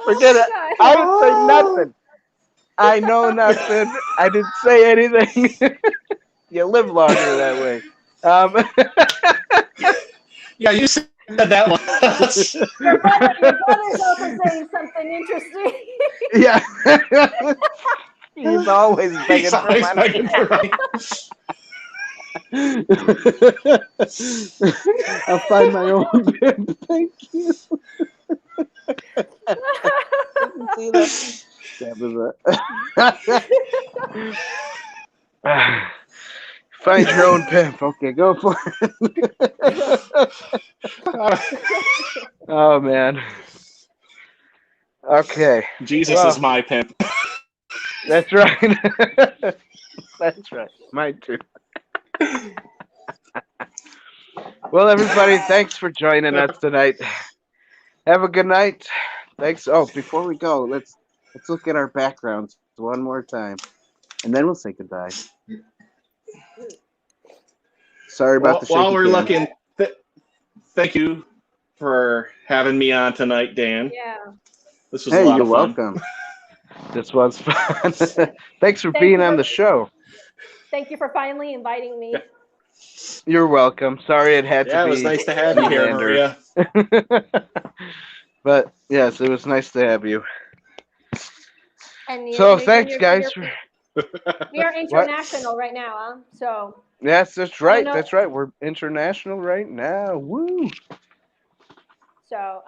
Forget it. I didn't say nothing. I know nothing. I didn't say anything. You live longer that way. Yeah, you said that once. Your brother's also saying something interesting. Yeah. He's always begging for money. I'll find my own pimp. Thank you. See that? Find your own pimp. Okay, go for it. Oh, man. Okay. Jesus is my pimp. That's right. That's right. Mine too. Well, everybody, thanks for joining us tonight. Have a good night. Thanks. Oh, before we go, let's look at our backgrounds one more time, and then we'll say goodbye. Sorry about the shaky while we're cam. looking, thank you for having me on tonight, Dan. Yeah. This was a lot of fun. You're welcome. This was fun. Thanks for being on the show. Thank you for finally inviting me. Yeah. You're welcome. Sorry it had to be. Yeah, it was nice to have you here, Maria. But yes, it was nice to have you. And so thanks, guys. We are international right now, huh? So. Yes, that's right. That's right. We're international right now. Woo. So,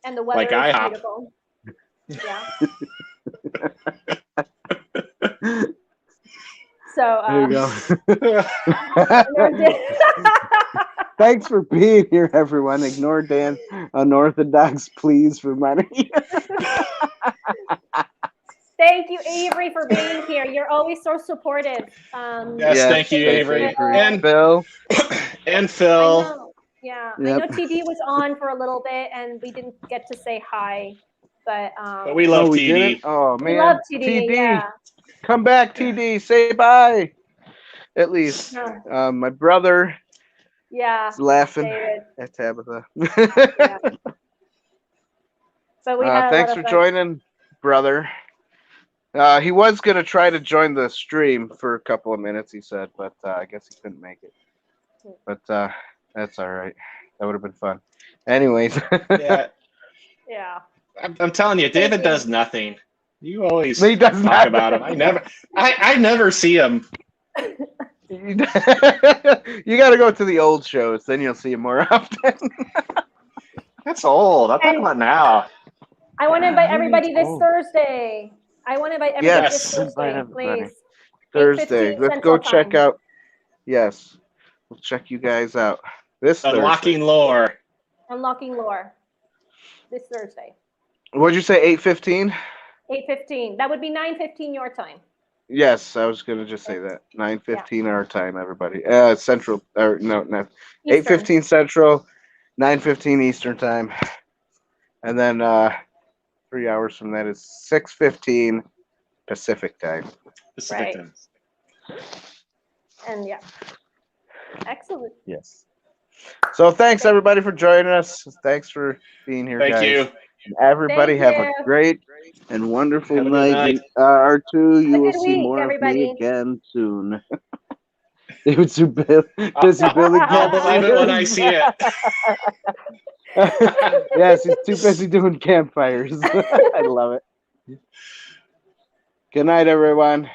and the weather is beautiful. Yeah. So, there you go. Thanks for being here, everyone. Ignore Dan's unorthodox pleas for money. Thank you, Avery, for being here. You're always so supportive. Yes, thank you, Avery. And Phil. And Phil. Yeah, I know TD was on for a little bit, and we didn't get to say hi. But we love TD. Didn't? Oh, man. We love TD, yeah. Come back, TD. Say bye. At least. My brother is laughing at Tabitha. Yeah. But we had thanks for joining, brother. He was going to try to join the stream for a couple of minutes, he said, but I guess he couldn't make it. But that's all right. That would have been fun. Anyways. Yeah. I'm telling you, David does nothing. You always talk about him. I never see him. You got to go to the old shows, then you'll see him more often. That's old. I'm talking about now. I want to invite everybody this Thursday. This Thursday, please. Thursday. Let's go check out. Yes. We'll check you guys out. Unlocking Lore. Unlocking Lore. This Thursday. What'd you say, 8:15? 8:15. That would be 9:15 your time. Yes, I was going to just say that. 9:15 our time, everybody. Central. No. 8:15 Central, 9:15 Eastern time. And then 3 hours from that is 6:15 Pacific time. Pacific time. And excellent. Yes. So thanks everybody for joining us. Thanks for being here, guys. Thank you. Everybody have a great and wonderful night. R2, you will see more of me again soon. David's too busy. I'll believe it when I see it. Yes, he's too busy doing campfires. I love it. Good night, everyone.